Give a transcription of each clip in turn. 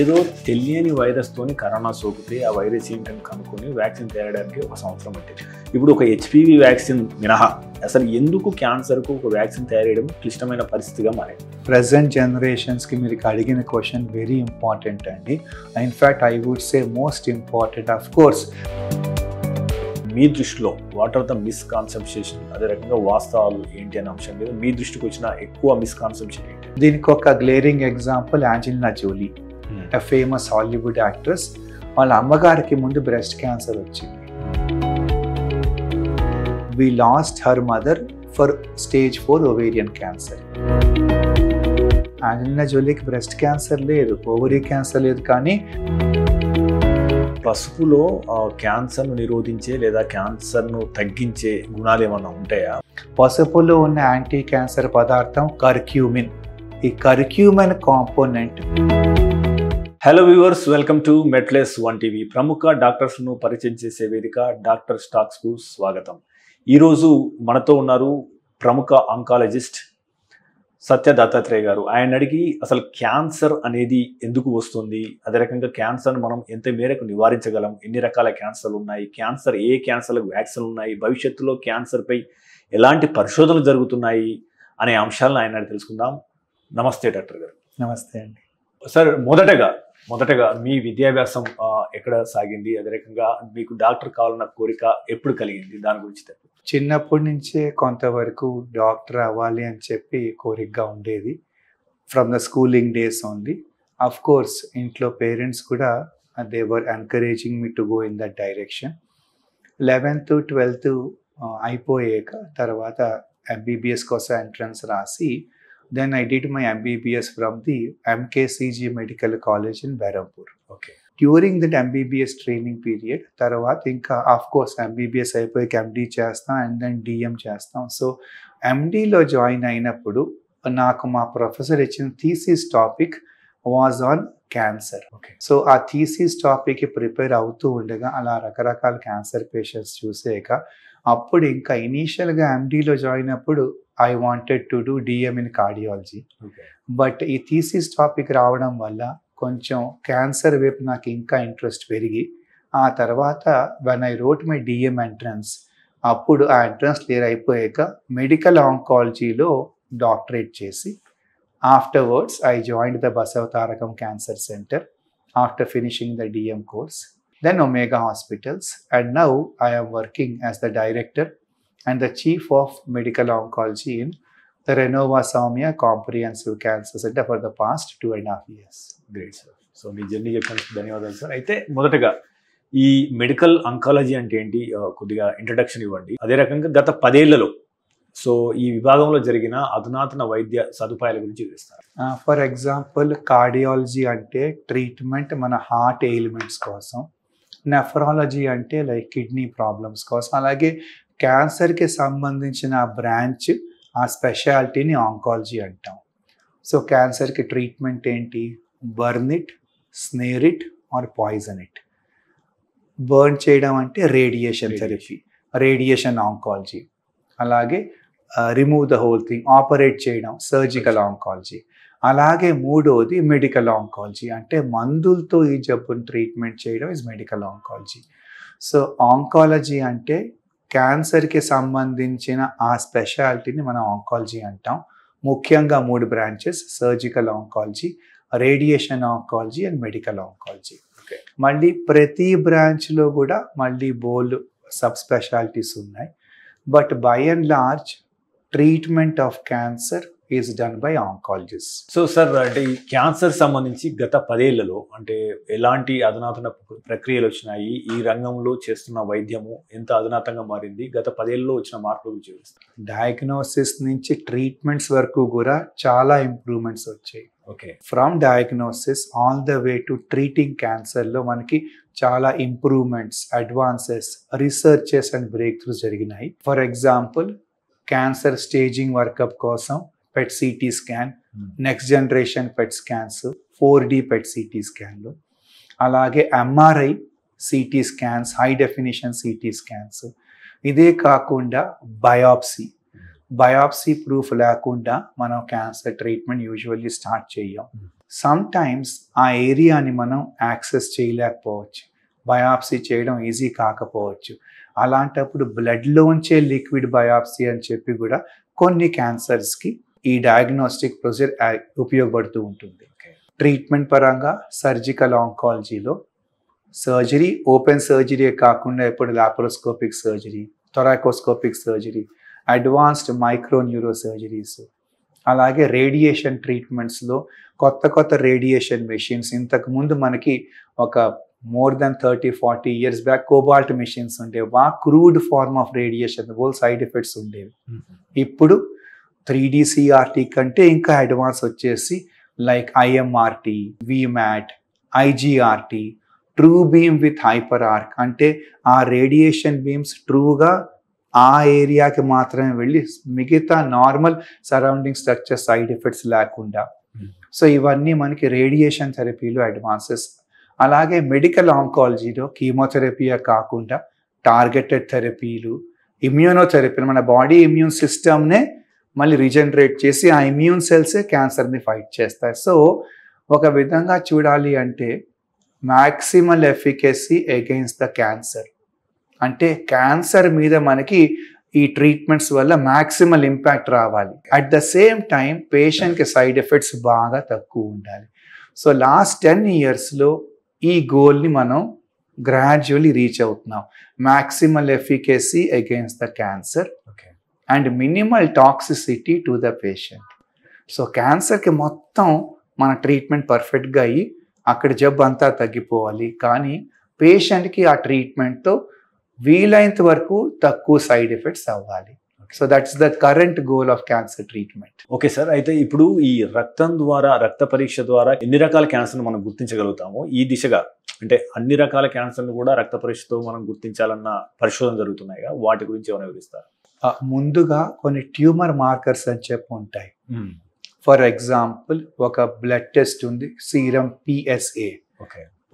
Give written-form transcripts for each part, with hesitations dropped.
ఏదో తెలియని వైరస్తోని కరోనా సోకితే ఆ వైరస్ ఏంటని కనుక్కొని వ్యాక్సిన్ తేయడానికి 1 సంవత్సరం పట్టింది. ఇప్పుడు ఒక హెచ్పివి వ్యాక్సిన్ మినహా అసలు ఎందుకు క్యాన్సర్కు ఒక వ్యాక్సిన్ తయారు క్లిష్టమైన పరిస్థితిగా మారింది? ప్రజెంట్ జనరేషన్స్కి మీరు అడిగిన క్వశ్చన్ వెరీ ఇంపార్టెంట్ అండి. In fact I would say most important. Of course మీ దృష్టిలో వాట్ ఆర్ ద మిస్కాన్సెప్షన్, అదే రకంగా వాస్తవాలు ఏంటి అనే అంశం మీద మీ దృష్టికి వచ్చిన ఎక్కువ మిస్కాన్సెప్షన్ ఏంటి? దీనికి ఒక glaring example Angelina Jolie, a famous Hollywood actress. వాళ్ళ అమ్మగారికి ముందు బ్రెస్ట్ క్యాన్సర్ వచ్చింది. We lost her mother for stage 4 ovarian cancer. Angelina జోలీకి బ్రెస్ట్ క్యాన్సర్ లేదు, ఓవరీ క్యాన్సర్ లేదు. కానీ పసుపులో క్యాన్సర్ను నిరోధించే లేదా క్యాన్సర్ను తగ్గించే గుణాలు ఏమన్నా ఉంటాయా? పసుపులో ఉన్న యాంటీ క్యాన్సర్ పదార్థం కర్క్యూమిన్. ఈ curcumin component. Hello viewers, welcome to మెట్లెస్ 1 టీవీ. ప్రముఖ డాక్టర్స్ను పరిచయం చేసే వేదిక డాక్టర్ టాక్స్కు స్వాగతం. ఈరోజు మనతో ఉన్నారు ప్రముఖ ఆంకాలజిస్ట్ సత్య దత్తాత్రేయ గారు. ఆయన అడిగి అసలు క్యాన్సర్ అనేది ఎందుకు వస్తుంది, అదే రకంగా క్యాన్సర్ను మనం ఎంత మేరకు నివారించగలం, ఎన్ని రకాల క్యాన్సర్లు ఉన్నాయి, క్యాన్సర్ ఏ క్యాన్సర్లకు వ్యాక్సిన్లు ఉన్నాయి, భవిష్యత్తులో క్యాన్సర్పై ఎలాంటి పరిశోధనలు జరుగుతున్నాయి అనే అంశాలను ఆయన తెలుసుకుందాం. నమస్తే డాక్టర్ గారు. నమస్తే అండి. సార్, మొదటగా మీ విద్యాభ్యాసం ఎక్కడ సాగింది, అదే రకంగా మీకు డాక్టర్ కావాలన్న కోరిక ఎప్పుడు కలిగింది, దాని గురించి? చిన్నప్పటి నుంచే కొంతవరకు డాక్టర్ అవ్వాలి అని చెప్పి కోరికగా ఉండేది. From the schooling days only. Of course ఇంట్లో పేరెంట్స్ కూడా they were encouraging me to go in that direction. 11th 12th అయిపోయాక తర్వాత MBBS కోసం ఎంట్రన్స్ రాసి then I did my MBBS from the MKCG Medical College in Berhampur. Okay. During that MBBS training period, తర్వాత ఇంకా of course MBBS అయిపోయి MD చేస్తాం and then DM చేస్తాం. So MDలో join అయినప్పుడు నాకు మా ప్రొఫెసర్ ఇచ్చిన thesis topic was on cancer. So ఆ థీసిస్ టాపిక్కి ప్రిపేర్ అవుతూ ఉండగా అలా రకరకాల క్యాన్సర్ పేషెంట్స్ చూసాక అప్పుడు ఇంకా ఇనీషియల్గా MDలో జాయిన్ అప్పుడు I wanted to do DM in cardiology. But ఈ థీసిస్ టాపిక్ రావడం వల్ల కొంచెం క్యాన్సర్ వైపు నాకు ఇంకా ఇంట్రెస్ట్ పెరిగి ఆ తర్వాత when I wrote my DM entrance, అప్పుడు ఆ ఎంట్రన్స్ క్లియర్ అయిపోయాక మెడికల్ ఆంకాలజీలో డాక్టరేట్ చేసి afterwards I joined the Basavatarakam cancer centre after finishing the DM course, then Omega Hospitals, and now I am working as the director and the chief of medical oncology in the Renova Saumya Comprehensive Cancer Center for the past 2.5 years. Great sir. So me journey చెప్పడానికి ధన్యవాదాలు sir. అయితే మొదటగా ఈ medical oncology అంటే ఏంటి, కొద్దిగా introduction ఇవ్వండి. అదే రకంగా గత 10 ఏళ్లలో సో ఈ విభాగంలో జరిగిన అధునాతన వైద్య సదుపాయాల గురించి వివరిస్తారు. ఫర్ ఎగ్జాంపుల్ కార్డియాలజీ అంటే ట్రీట్మెంట్ మన హార్ట్ ఎయిల్మెంట్స్ కోసం, నెఫ్రాలజీ అంటే లైక్ కిడ్నీ ప్రాబ్లమ్స్ కోసం, అలాగే క్యాన్సర్కి సంబంధించిన బ్రాంచ్ ఆ స్పెషాలిటీని ఆంకాలజీ అంటాం. సో క్యాన్సర్కి ట్రీట్మెంట్ ఏంటి? Burn it, snare it or poison it. Burn చేయడం అంటే రేడియేషన్ థెరపీ, రేడియేషన్ ఆంకాలజీ. అలాగే remove the whole thing, operate చేయడం సర్జికల్ ఆంకాలజీ. అలాగే మూడోది మెడికల్ ఆంకాలజీ, అంటే మందులతో ఈ జబ్బుని ట్రీట్మెంట్ చేయడం is medical oncology. So oncology అంటే క్యాన్సర్కి సంబంధించిన ఆ స్పెషాలిటీని మనం ఆంకాలజీ అంటాం. ముఖ్యంగా 3 branches: surgical oncology, radiation oncology and medical oncology. మళ్ళీ ప్రతి బ్రాంచ్లో కూడా మళ్ళీ బోల్డ్ సబ్ స్పెషాలిటీస్ ఉన్నాయి. But by and large treatment of cancer is done by oncologist. So sir, అంటే ఈ క్యాన్సర్ సంబంధించి గత 10 ఏళ్లలో అంటే ఎలాంటి అధునాతన ప్రక్రియలు వచ్చినాయి, ఈ రంగంలో చేస్తున్న వైద్యము ఎంత అధునాతంగా మారింది, గత 10 ఏళ్లలో వచ్చిన మార్పుల గురించి వివరిస్తారు. డయాగ్నోసిస్ నుంచి ట్రీట్మెంట్స్ వరకు కూడా చాలా ఇంప్రూవ్మెంట్స్ వచ్చాయి. Okay. From diagnosis all the way to treating క్యాన్సర్లో మనకి చాలా improvements, advances, researches and breakthroughs జరిగినాయి. For example cancer staging workup కోసం PET CT scan, next generation PET scans, 4D PET CT స్కాన్లు, అలాగే MRI CT scans, high definition CT scans. ఇదే కాకుండా biopsy proof లేకుండా మనం క్యాన్సర్ ట్రీట్మెంట్ యూజువల్లీ స్టార్ట్ చేయం. Sometimes ఆ ఏరియాని మనం యాక్సెస్ చేయలేకపోవచ్చు, బయాప్సీ చేయడం ఈజీ కాకపోవచ్చు. అలాంటప్పుడు బ్లడ్లోంచే లిక్విడ్ బయాప్సీ అని చెప్పి కూడా కొన్ని క్యాన్సర్స్కి ఈ డయాగ్నోస్టిక్ ప్రొసీజర్ ఉపయోగపడుతూ ఉంటుంది. ట్రీట్మెంట్ పరంగా సర్జికల్ ఆంకాలజీలో సర్జరీ, ఓపెన్ సర్జరీ కాకుండా ఇప్పుడు laparoscopic surgery, thoracoscopic surgery, advanced micro neuro surgeries, అలాగే రేడియేషన్ ట్రీట్మెంట్స్లో కొత్త రేడియేషన్ మెషిన్స్. ఇంతకుముందు మనకి ఒక more than 30-40 years back cobalt machines ఉండేవి. Crude form of radiation, whole side effects ఉండేవి. ఇప్పుడు 3D CRT కంటే ఇంకా అడ్వాన్స్ వచ్చేసి like IMRT, VMAT, IGRT, true beam with hyper arc. అంటే ఆ రేడియేషన్ బీమ్స్ ట్రూగా ఆ ఏరియాకి మాత్రమే వెళ్ళి మిగతా normal surrounding structure side effects లేకుండా. సో ఇవన్నీ మనకి రేడియేషన్ థెరపీలో అడ్వాన్సెస్. అలాగే మెడికల్ ఆంకాలజీలో కీమోథెరపీయే కాకుండా టార్గెటెడ్ థెరపీలు, ఇమ్యూనోథెరపీలు, మన బాడీ ఇమ్యూన్ సిస్టమ్నే మళ్ళీ రీజనరేట్ చేసి ఆ ఇమ్యూన్ సెల్సే క్యాన్సర్ని ఫైట్ చేస్తాయి. సో ఒక విధంగా చూడాలి అంటే maximal efficacy against the cancer. అంటే క్యాన్సర్ మీద మనకి ఈ ట్రీట్మెంట్స్ వల్ల మ్యాక్సిమల్ ఇంపాక్ట్ రావాలి. అట్ ద సేమ్ టైం పేషెంట్కి సైడ్ ఎఫెక్ట్స్ బాగా తక్కువ ఉండాలి. సో లాస్ట్ 10 yearsలో ఈ గోల్ని మనం గ్రాడ్యువల్లీ రీచ్ అవుతున్నాం. Maximal efficacy against the cancer and minimal toxicity to the patient. So క్యాన్సర్కి మొత్తం మన ట్రీట్మెంట్ పర్ఫెక్ట్గా అయ్యి అక్కడ జబ్బు అంతా తగ్గిపోవాలి, కానీ పేషెంట్కి ఆ ట్రీట్మెంట్తో వీలైనంత వరకు తక్కువ సైడ్ ఎఫెక్ట్స్ అవ్వాలి. So that's the current goal of cancer treatment. Okay sir, అయితే ఇప్పుడు ఈ రక్తం ద్వారా, రక్త పరీక్ష ద్వారా ఎన్ని రకాల క్యాన్సర్ను మనం గుర్తించగలుగుతామో ఈ దిశగా, అంటే అన్ని రకాల క్యాన్సర్ను కూడా రక్త పరీక్షతో మనం గుర్తించాలన్న పరిశోధన జరుగుతున్నాయి, వాటి గురించి ఏమైనా వివరిస్తారు? ముందుగా కొన్ని ట్యూమర్ మార్కర్స్ అని చెప్పి ఉంటాయి. ఫర్ ఎగ్జాంపుల్ ఒక బ్లడ్ టెస్ట్ ఉంది, serum PSA,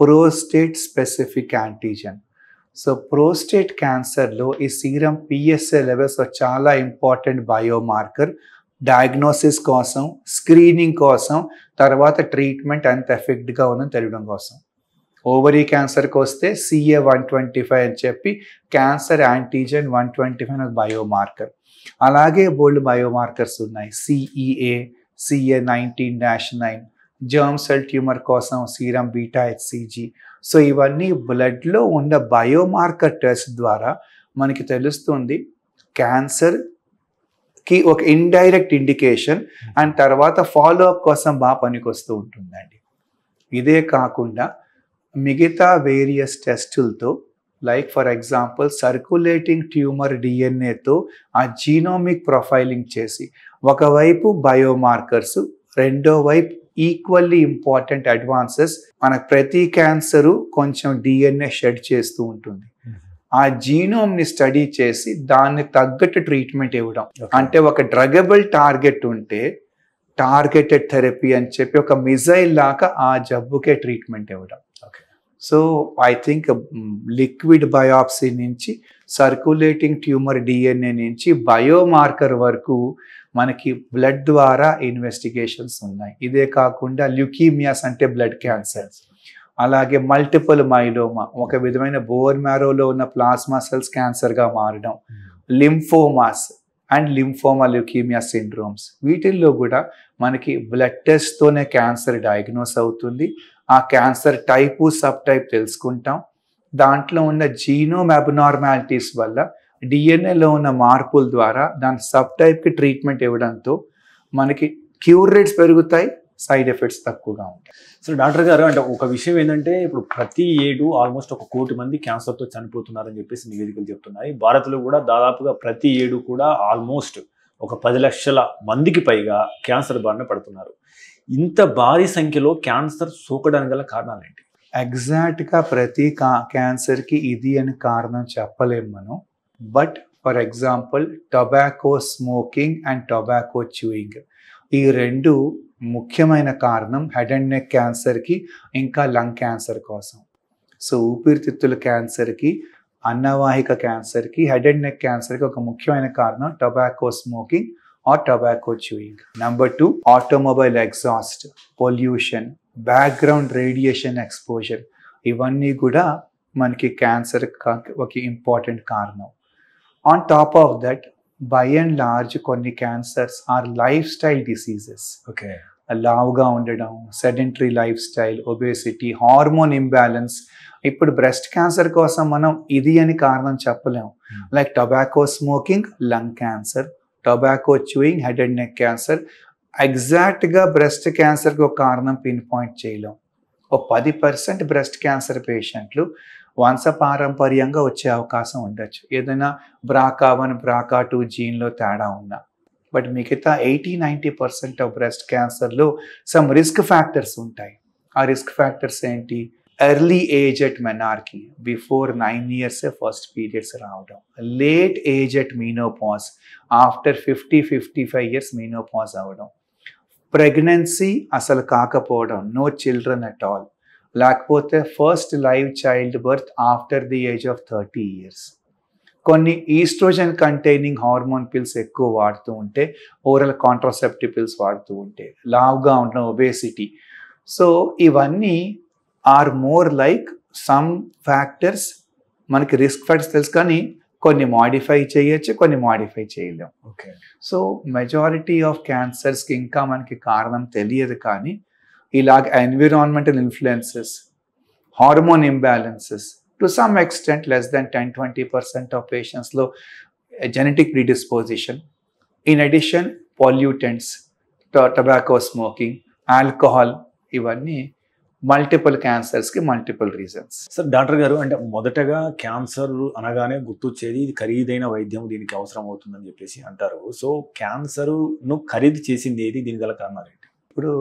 prostate specific antigen. So prostate క్యాన్సర్లో ఈ సీరం PSA లెవెల్స్ చాలా ఇంపార్టెంట్ బయోమార్కర్. డయాగ్నోసిస్ కోసం, స్క్రీనింగ్ కోసం, తర్వాత ట్రీట్మెంట్ ఎంత ఎఫెక్ట్గా ఉందని తెలియడం కోసం. ఓవరీ క్యాన్సర్కి వస్తే CA-125 అని చెప్పి క్యాన్సర్ యాంటీజెన్ 125 ఒక బయోమార్కర్. అలాగే బోల్డ్ బయోమార్కర్స్ ఉన్నాయి, CEA, CA19-9, germ cell tumour కోసం సీరం బీటా HCG. సో ఇవన్నీ బ్లడ్లో ఉన్న బయోమార్కర్ టెస్ట్ ద్వారా మనకి తెలుస్తుంది క్యాన్సర్కి ఒక ఇండైరెక్ట్ ఇండికేషన్, అండ్ తర్వాత ఫాలోఅప్ కోసం బాగా పనికొస్తూ ఉంటుందండి. ఇదే కాకుండా మిగతా వేరియస్ టెస్టులతో, like for example circulating tumour DNAతో ఆ జీనోమిక్ ప్రొఫైలింగ్ చేసి ఒకవైపు బయోమార్కర్స్, రెండో వైపు ఈక్వల్లీ ఇంపార్టెంట్ అడ్వాన్సెస్. మనకు ప్రతి క్యాన్సరు కొంచెం DNA షెడ్ చేస్తూ ఉంటుంది. ఆ జీనోమ్ని స్టడీ చేసి దాన్ని తగ్గట్టు ట్రీట్మెంట్ ఇవ్వడం. అంటే ఒక డ్రగబుల్ టార్గెట్ ఉంటే టార్గెటెడ్ థెరపీ అని చెప్పి ఒక మిజైల్ లాగా ఆ జబ్బుకే ట్రీట్మెంట్ ఇవ్వడం. So I think liquid biopsy నుంచి, సర్క్యులేటింగ్ ట్యూమర్ DNA నుంచి బయోమార్కర్ వరకు మనకి బ్లడ్ ద్వారా ఇన్వెస్టిగేషన్స్ ఉన్నాయి. ఇదే కాకుండా ల్యూకీమియాస్ అంటే బ్లడ్ క్యాన్సర్స్, అలాగే మల్టిపుల్ మైలోమా, ఒక విధమైన బోన్ మ్యారోలో ఉన్న ప్లాస్మా సెల్స్ క్యాన్సర్గా మారడం, లింఫోమాస్ అండ్ లింఫోమా ల్యూకీమియా సిండ్రోమ్స్. వీటిల్లో కూడా మనకి బ్లడ్ టెస్ట్తోనే క్యాన్సర్ డయాగ్నోస్ అవుతుంది. ఆ క్యాన్సర్ టైపు, సబ్ టైప్ తెలుసుకుంటాం. దాంట్లో ఉన్న జీనోమ్ అబ్నార్మాలిటీస్ వల్ల DNAలో ఉన్న మార్పుల ద్వారా దాని సబ్ టైప్కి ట్రీట్మెంట్ ఇవ్వడంతో మనకి క్యూర్ రేట్స్ పెరుగుతాయి, సైడ్ ఎఫెక్ట్స్ తక్కువగా ఉంటాయి. సో డాక్టర్ గారు, అంటే ఒక విషయం ఏంటంటే ఇప్పుడు ప్రతి ఏడు ఆల్మోస్ట్ 1 కోటి మంది క్యాన్సర్తో చనిపోతున్నారని చెప్పేసి నివేదికలు చెప్తున్నాయి. భారత్లో కూడా దాదాపుగా ప్రతి ఏడు కూడా ఆల్మోస్ట్ ఒక 10 లక్షల మందికి పైగా క్యాన్సర్ బారిన పడుతున్నారు. ఇంత భారీ సంఖ్యలో క్యాన్సర్ సోకడానికి గల కారణాలు ఏంటి? ఎగ్జాక్ట్గా ప్రతి క్యాన్సర్కి ఇది అని కారణం చెప్పలేము మనం. But for example tobacco smoking and tobacco chewing, ఈ రెండు ముఖ్యమైన కారణం హెడ్ అండ్ నెక్ క్యాన్సర్కి, ఇంకా లంగ్ క్యాన్సర్ కోసం. సో ఊపిరితిత్తుల క్యాన్సర్కి, అన్నవాహిక క్యాన్సర్కి, హెడ్ అండ్ నెక్ క్యాన్సర్కి ఒక ముఖ్యమైన కారణం tobacco smoking, or tobacco chewing. Number 2, automobile exhaust, pollution, background radiation exposure. ఇవన్నీ కూడా మనకి క్యాన్సర్ ఒక ఇంపార్టెంట్ కారణం. On top of that, by and large కొన్ని cancers are lifestyle diseases. Okay. లావుగా ఉండడం, sedentary lifestyle, obesity, hormone imbalance. ఇప్పుడు breast cancer కోసం మనం ఇది అని కారణం చెప్పలేము. Like tobacco smoking, lung cancer, tobacco chewing, head and neck cancer. ఎగ్జాక్ట్గా బ్రెస్ట్ క్యాన్సర్కి ఒక కారణం పిన్ పాయింట్ చేయలేం. ఓ 10% బ్రెస్ట్ క్యాన్సర్ పేషెంట్లు వంశపారంపర్యంగా వచ్చే అవకాశం ఉండొచ్చు, ఏదైనా BRCA1 BRCA2 జీన్లో తేడా ఉన్నా. బట్ మిగతా 80-90% ఆఫ్ బ్రెస్ట్ క్యాన్సర్లో సమ్ రిస్క్ ఫ్యాక్టర్స్ ఉంటాయి. ఆ రిస్క్ ఫ్యాక్టర్స్ ఏంటి? Early age at menarche, before 9 years first periods రావడం, late age at menopause, after 50-55 years menopause అవ్వడం, ప్రెగ్నెన్సీ అసలు కాకపోవడం, నో చిల్డ్రన్ అట్ ఆల్, లేకపోతే first live child birth after the age of 30 years. కొన్ని oestrogen containing hormone pills ఎక్కువ వాడుతూ ఉంటే, oral contraceptive pills వాడుతూ ఉంటే, లావుగా ఉండడం, ఒబేసిటీ. సో ఇవన్నీ are more like some factors. మనకి రిస్క్ ఫ్యాక్టర్స్ తెలుసు, కానీ కొన్ని మాడిఫై చేయొచ్చు, కొన్ని మాడిఫై చేయలేం. ఓకే. సో మెజారిటీ ఆఫ్ క్యాన్సర్స్కి ఇంకా మనకి కారణం తెలియదు, కానీ ఇలాగ environmental influences, hormone imbalances, to some extent less than 10-20% of patients లో genetic predisposition. In addition, pollutants, tobacco smoking, alcohol, ఇవన్నీ మల్టిపుల్ క్యాన్సర్స్కి multiple reasons. Sir, doctor garu, అంటే మొదటగా క్యాన్సర్ అనగానే గుర్తొచ్చేది ఇది ఖరీదైన వైద్యం, దీనికి అవసరం అవుతుందని చెప్పేసి అంటారు. సో క్యాన్సర్ను ఖరీదు చేసింది ఏది? దీని గల కారణాలు ఏంటి? ఇప్పుడు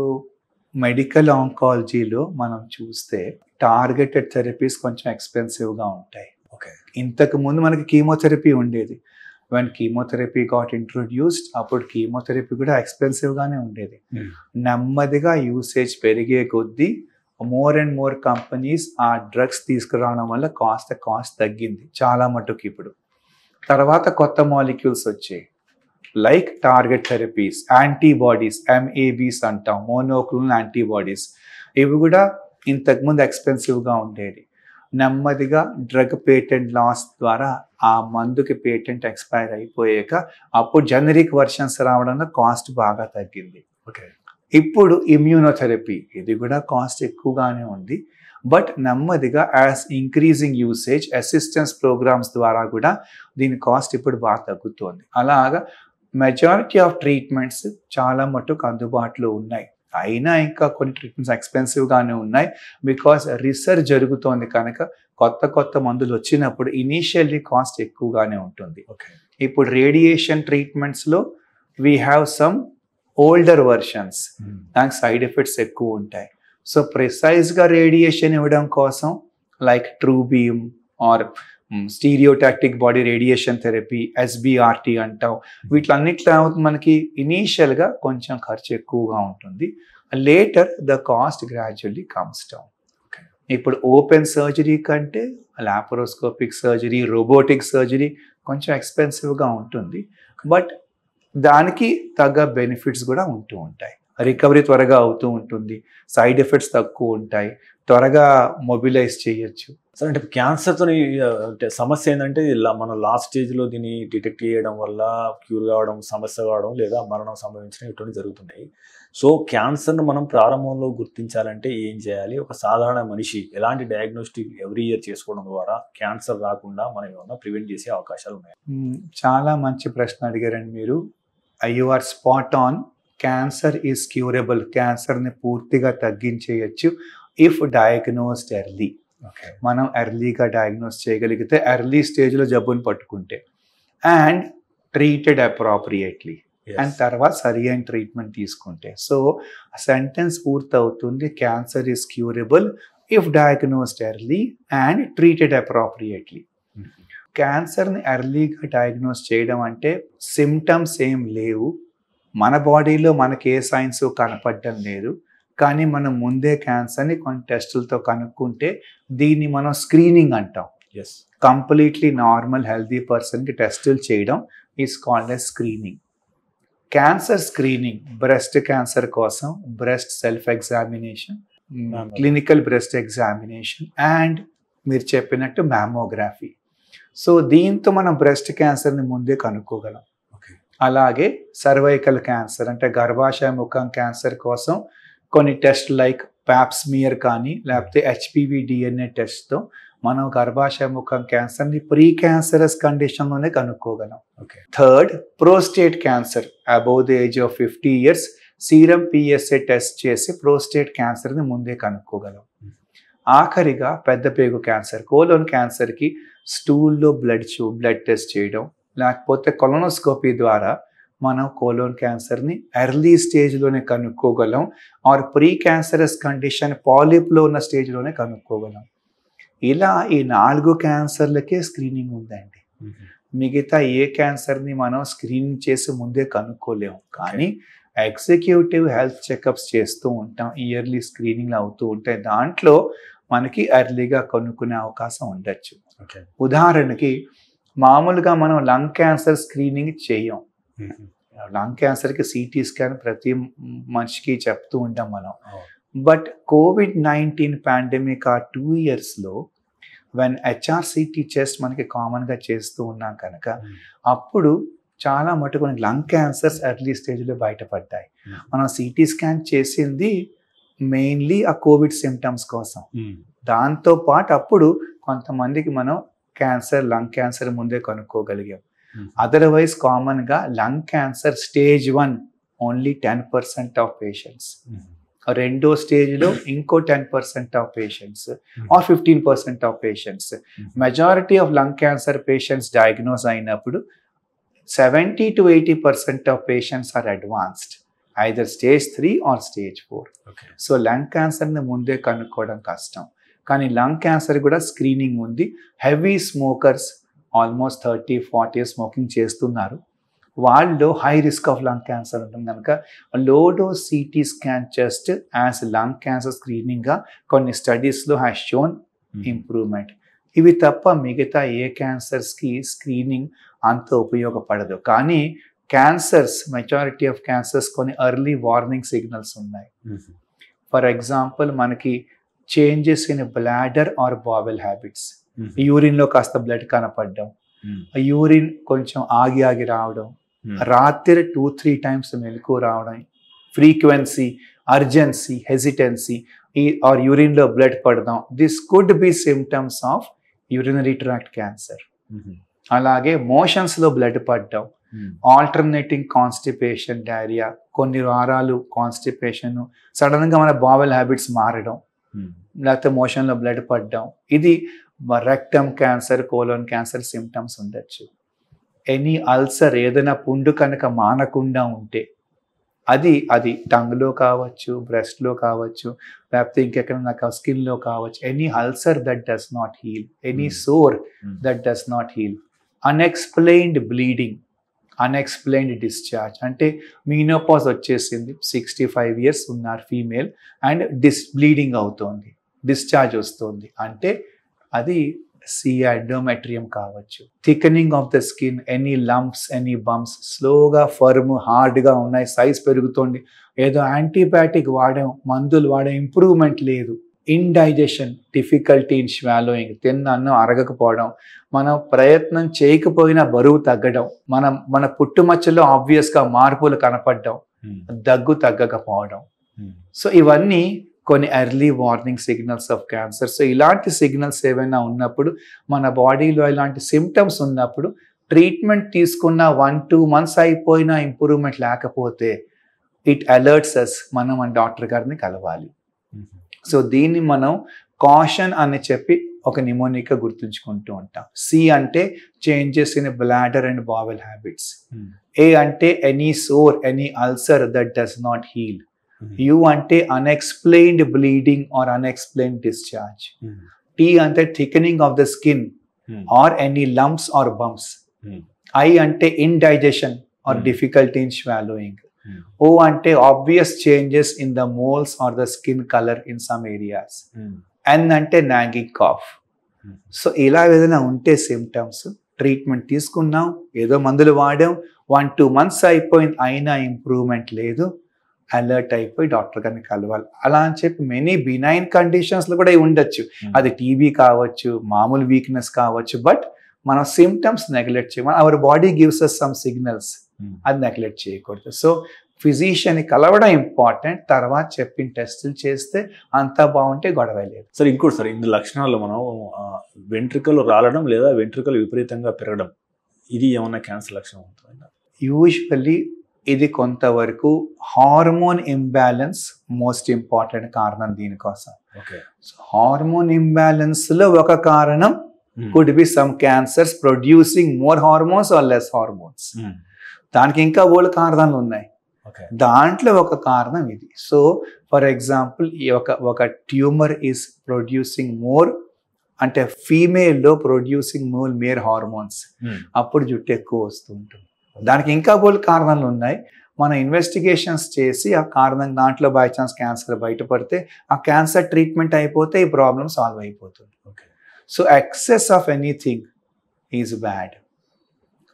మెడికల్ ఆంకాలజీలో మనం చూస్తే టార్గెటెడ్ థెరపీస్ కొంచెం ఎక్స్పెన్సివ్గా ఉంటాయి. ఓకే. ఇంతకు ముందు మనకి కీమోథెరపీ ఉండేది. వెన్ కీమోథెరపీ గాట్ ఇంట్రొడ్యూస్డ్, అప్పుడు కీమోథెరపీ కూడా ఎక్స్పెన్సివ్గానే ఉండేది. నెమ్మదిగా యూసేజ్ పెరిగే కొద్దీ మోర్ అండ్ మోర్ కంపెనీస్ ఆ డ్రగ్స్ తీసుకురావడం వల్ల కాస్ట్ తగ్గింది చాలా మటుకు. ఇప్పుడు తర్వాత కొత్త మాలిక్యూల్స్ వచ్చాయి, like target therapies, antibodies, MABs అంటాం, మోనోక్లోనల్ యాంటీబాడీస్. ఇవి కూడా ఇంతకుముందు ఎక్స్పెన్సివ్గా ఉండేది. నెమ్మదిగా డ్రగ్ పేటెంట్ లాస్ ద్వారా ఆ మందుకి పేటెంట్ ఎక్స్పైర్ అయిపోయాక అప్పుడు జనరిక్ వర్షన్స్ రావడంలో కాస్ట్ బాగా తగ్గింది. ఓకే. ఇప్పుడు ఇమ్యూనోథెరపీ, ఇది కూడా కాస్ట్ ఎక్కువగానే ఉంది. బట్ నెమ్మదిగా as increasing usage, assistance programmes ద్వారా కూడా దీని కాస్ట్ ఇప్పుడు బాగా తగ్గుతోంది. అలాగా మెజారిటీ ఆఫ్ ట్రీట్మెంట్స్ చాలా మటుకు అందుబాటులో ఉన్నాయి. అయినా ఇంకా కొన్ని ట్రీట్మెంట్స్ ఎక్స్పెన్సివ్గానే ఉన్నాయి, బికాస్ రీసెర్చ్ జరుగుతోంది కనుక కొత్త మందులు వచ్చినప్పుడు ఇనీషియల్లీ కాస్ట్ ఎక్కువగానే ఉంటుంది. ఓకే. ఇప్పుడు రేడియేషన్ ట్రీట్మెంట్స్లో we have some older versions, దానికి సైడ్ ఎఫెక్ట్స్ ఎక్కువ ఉంటాయి. సో ప్రిసైజ్గా రేడియేషన్ ఇవ్వడం కోసం like true beam or stereotactic body radiation therapy, SBRT అంటాం, వీటిలన్నిట్లో మనకి ఇనీషియల్గా కొంచెం ఖర్చు ఎక్కువగా ఉంటుంది. Later the cost gradually comes down. ఇప్పుడు ఓపెన్ సర్జరీ కంటే లాపరోస్కోపిక్ సర్జరీ, రోబోటిక్ సర్జరీ కొంచెం ఎక్స్పెన్సివ్గా ఉంటుంది, బట్ దానికి తగ్గ బెనిఫిట్స్ కూడా ఉంటూ ఉంటాయి. రికవరీ త్వరగా అవుతూ ఉంటుంది, సైడ్ ఎఫెక్ట్స్ తక్కువ ఉంటాయి, త్వరగా మొబిలైజ్ చేయొచ్చు. సార్, అంటే క్యాన్సర్తో అంటే సమస్య ఏంటంటే మనం లాస్ట్ స్టేజ్లో దీన్ని డిటెక్ట్ చేయడం వల్ల క్యూర్ కావడం, సమస్య కావడం, లేదా మరణం సంభవించడం ఇటువంటి జరుగుతున్నాయి. సో క్యాన్సర్ను మనం ప్రారంభంలో గుర్తించాలంటే ఏం చేయాలి? ఒక సాధారణ మనిషి ఎలాంటి డయాగ్నోస్టిక్ ఎవ్రీ ఇయర్ చేసుకోవడం ద్వారా క్యాన్సర్ రాకుండా మనం ఏమన్నా ప్రివెంట్ చేసే అవకాశాలు ఉన్నాయి? చాలా మంచి ప్రశ్న అడిగారండి మీరు. You are spot on. Cancer is curable. క్యాన్సర్ని పూర్తిగా తగ్గించేయచ్చు ఇఫ్ డయాగ్నోస్డ్ ఎర్లీ. మనం ఎర్లీగా డయాగ్నోస్ చేయగలిగితే, ఎర్లీ స్టేజ్లో జబ్బుని పట్టుకుంటే, అండ్ ట్రీటెడ్ అప్రాప్రియేట్లీ, అండ్ తర్వాత సరి అయిన ట్రీట్మెంట్ తీసుకుంటే. సో సెంటెన్స్ పూర్తవుతుంది, cancer is curable if diagnosed early and treated appropriately. క్యాన్సర్ని ఎర్లీగా డయాగ్నోస్ చేయడం అంటే సిమ్టమ్స్ ఏం లేవు, మన బాడీలో మనకి ఏ సైన్స్ కనపడడం లేదు, కానీ మనం ముందే క్యాన్సర్ని కొన్ని టెస్టులతో కనుక్కుంటే దీన్ని మనం స్క్రీనింగ్ అంటాం. కంప్లీట్లీ నార్మల్ హెల్తీ పర్సన్కి టెస్టులు చేయడం is called as screening. Cancer screening, breast cancer కోసం breast self examination, clinical breast examination and మీరు చెప్పినట్టు మ్యామోగ్రఫీ. సో దీంతో మనం బ్రెస్ట్ క్యాన్సర్ని ముందే కనుక్కోగలం. అలాగే సర్వైకల్ క్యాన్సర్ అంటే గర్భాశయ ముఖం క్యాన్సర్ కోసం కొన్ని టెస్ట్ లైక్ ప్యాప్స్మియర్ కానీ లేకపోతే హెచ్పివి డిఎన్ఏ టెస్ట్తో మనం గర్భాశయ ముఖం క్యాన్సర్ని ప్రీ క్యాన్సరస్ కండిషన్లోనే కనుక్కోగలం. Third, prostate cancer above the age of 50 years serum PSA test చేసి ప్రోస్టేట్ క్యాన్సర్ని ముందే కనుక్కోగలం. ఆఖరిగా పెద్ద పేగు క్యాన్సర్, కోలోన్ క్యాన్సర్కి స్టూల్లో బ్లడ్ టెస్ట్ చేయడం లేకపోతే కొలనోస్కోపీ ద్వారా మనం కోలోన్ క్యాన్సర్ని ఎర్లీ స్టేజ్లోనే కనుక్కోగలం. ఆర్ ప్రీ క్యాన్సరస్ కండిషన్ పాలిప్లో ఉన్న స్టేజ్లోనే కనుక్కోగలం. ఇలా ఈ 4 క్యాన్సర్లకే స్క్రీనింగ్ ఉందండి. మిగతా ఏ క్యాన్సర్ని మనం స్క్రీనింగ్ చేసి ముందే కనుక్కోలేము. కానీ ఎగ్జిక్యూటివ్ హెల్త్ చెకప్స్ చేస్తూ ఉంటాం, ఇయర్లీ స్క్రీనింగ్లు అవుతూ ఉంటాయి. దాంట్లో మనకి ఎర్లీగా కనుక్కునే అవకాశం ఉండొచ్చు. ఉదాహరణకి మామూలుగా మనం లంగ్ క్యాన్సర్ స్క్రీనింగ్ చేయం. లంగ్ క్యాన్సర్కి సిటీ స్కాన్ ప్రతి మనిషికి చెప్తూ ఉంటాం మనం. బట్ COVID-19 పాండమిక్ ఆ 2 yearsలో వెన్ హెచ్ఆర్సిటీ టెస్ట్ మనకి కామన్గా చేస్తూ ఉన్నాం కనుక అప్పుడు చాలా మటుకు లంగ్ క్యాన్సర్స్ ఎర్లీ స్టేజ్లో బయటపడ్డాయి. మనం సిటీ స్కాన్ చేసింది మెయిన్లీ ఆ కోవిడ్ సిమ్టమ్స్ కోసం. దాంతోపాటు అప్పుడు కొంతమందికి మనం లంగ్ క్యాన్సర్ ముందే కనుక్కోగలిగాం. అదర్వైజ్ కామన్గా lung cancer stage 1 only 10% of patients, రెండో స్టేజ్లో ఇంకో 10% of patients or 15% of patients. Majority of lung cancer patients diagnose అయినప్పుడు 70 to 80% of patients are advanced, either stage 3 or stage 4. So lung క్యాన్సర్ని ముందే కనుక్కోవడం కష్టం. కానీ లంగ్ క్యాన్సర్ కూడా స్క్రీనింగ్ ఉంది. Heavy smokers almost 30-40 years smoking చేస్తున్నారు, వాళ్ళు high risk of lung cancer ఉంటుంది కనుక low dose CT scan test as lung cancer స్క్రీనింగ్గా కొన్ని స్టడీస్లో హ్యాస్ షోన్ ఇంప్రూవ్మెంట్. ఇవి తప్ప మిగతా ఏ క్యాన్సర్స్కి స్క్రీనింగ్ అంత ఉపయోగపడదు. కానీ క్యాన్సర్స్, మెజారిటీ ఆఫ్ క్యాన్సర్స్ కొన్ని ఎర్లీ వార్నింగ్ సిగ్నల్స్ ఉన్నాయి. ఫర్ ఎగ్జాంపుల్ మనకి changes in bladder or bowel habits, యూరిన్లో కాస్త బ్లడ్ కనపడడం, యూరిన్ కొంచెం ఆగి రావడం, రాత్రి 2-3 times మెలకు రావడం, ఫ్రీక్వెన్సీ, అర్జెన్సీ, హెసిటెన్సీ ఆర్ యూరిన్లో బ్లడ్ పడడం, this could be symptoms of urinary tract cancer. అలాగే మోషన్స్లో బ్లడ్ పడడం, ఆల్టర్నేటింగ్ కాన్స్టిపేషన్, డైరియా, కొన్ని వారాలు కాన్స్టిపేషన్, సడన్గా మన బావెల్ హ్యాబిట్స్ మారడం, లేకపోతే మోషన్లో బ్లడ్ పడడం, ఇది rectum cancer, colon cancer symptoms ఉండొచ్చు. ఎనీ అల్సర్, ఏదైనా పుండు కనుక మానకుండా ఉంటే అది టంగ్లో కావచ్చు, బ్రెస్ట్లో కావచ్చు, లేకపోతే ఇంకెక్కడైనా స్కిన్లో కావచ్చు. Any ulcer that does not heal, any sore that does not heal, unexplained bleeding, unexplained discharge అంటే మీనోపాజ్ వచ్చేసింది, 65 years ఉన్నారు ఫీమేల్ అండ్ బ్లీడింగ్ అవుతోంది, డిశ్చార్జ్ వస్తుంది అంటే అది ఎండోమెట్రియం కావచ్చు. Thickening of the skin, any lumps, any bumps, స్లోగా firm హార్డ్గా ఉన్నాయి, సైజ్ పెరుగుతోంది, ఏదో యాంటీబయాటిక్ వాడాం, మందులు వాడాం, ఇంప్రూవ్మెంట్ లేదు. ఇండైజెషన్, డిఫికల్టీ ఇన్ స్వాలోయింగ్, తిన్న అన్నం అరగకపోవడం, మనం ప్రయత్నం చేయకపోయినా బరువు తగ్గడం, మన పుట్టుమచ్చలో ఆబ్వియస్గా మార్పులు కనపడడం, దగ్గు తగ్గకపోవడం. సో ఇవన్నీ కొన్ని early warning signals of cancer. So ఇలాంటి సిగ్నల్స్ ఏవైనా ఉన్నప్పుడు, మన బాడీలో ఇలాంటి సిమ్టమ్స్ ఉన్నప్పుడు ట్రీట్మెంట్ తీసుకున్న 1-2 months అయిపోయినా ఇంప్రూవ్మెంట్ లేకపోతే ఇట్ అలర్ట్స్ అస్, మనం మన డాక్టర్ గారిని కలవాలి. సో దీన్ని మనం కాషన్ అని చెప్పి ఒక నిమోనిక్గా గుర్తుంచుకుంటూ ఉంటాం. సి అంటే changes in bladder and bowel habits, A అంటే any sore, any ulcer that does not heal, U అంటే unexplained bleeding or unexplained discharge, T అంటే thickening of the skin or any lumps or bumps, I అంటే indigestion or difficulty in swallowing, O అంటే obvious changes in the moles or the skin colour in some areas, N అంటే nagging cough. So ఇలా ఏదైనా ఉంటే symptoms treatment తీసుకున్నాం, ఏదో మందులు వాడాం, 1-2 months అయిపోయింది, అయినా ఇంప్రూవ్మెంట్ లేదు, అలర్ట్ అయిపోయి డాక్టర్ గారిని కలవాలి. అలా అని చెప్పి మెనీ బినైన్ కండిషన్స్లో కూడా ఉండొచ్చు. అది టీబీ కావచ్చు, మామూలు వీక్నెస్ కావచ్చు, బట్ మనం సిమ్టమ్స్ నెగ్లెక్ట్ చేయమని our body gives us some signals, అది నెగ్లెక్ట్ చేయకూడదు. సో ఫిజిషియన్ని కలవడం ఇంపార్టెంట్, తర్వాత చెప్పిన టెస్టులు చేస్తే అంతా బాగుంటే గొడవ లేదు. సార్ ఇంకోటి సార్, ఇందు లక్షణాల్లో మనం వెంట్రుకలు రాలడం లేదా వెంట్రుకలు విపరీతంగా పెరగడం, ఇది ఏమన్నా క్యాన్సర్ లక్షణం ఉంటుందా? యూజువల్లీ ఇది కొంతవరకు హార్మోన్ ఇంబ్యాలెన్స్ మోస్ట్ ఇంపార్టెంట్ కారణం దీనికోసం. హార్మోన్ ఇంబ్యాలెన్స్లో ఒక కారణం could be some cancers producing more hormones or less hormones. దానికి ఇంకా ఓల్డ్ కారణాలు ఉన్నాయి, దాంట్లో ఒక కారణం ఇది. సో ఫర్ ఎగ్జాంపుల్ ఒక ట్యూమర్ ఈస్ ప్రొడ్యూసింగ్ మోర్ అంటే ఫీమేల్లో ప్రొడ్యూసింగ్ మోర్ మేర్ హార్మోన్స్, అప్పుడు జుట్టు ఎక్కువ వస్తూ ఉంటుంది. దానికి ఇంకా ఓల్డ్ కారణాలు ఉన్నాయి. మన ఇన్వెస్టిగేషన్స్ చేసి ఆ కారణం దాంట్లో బై ఛాన్స్ క్యాన్సర్ బయటపడితే ఆ క్యాన్సర్ ట్రీట్మెంట్ అయిపోతే ఈ ప్రాబ్లం సాల్వ్ అయిపోతుంది. So excess of anything is bad.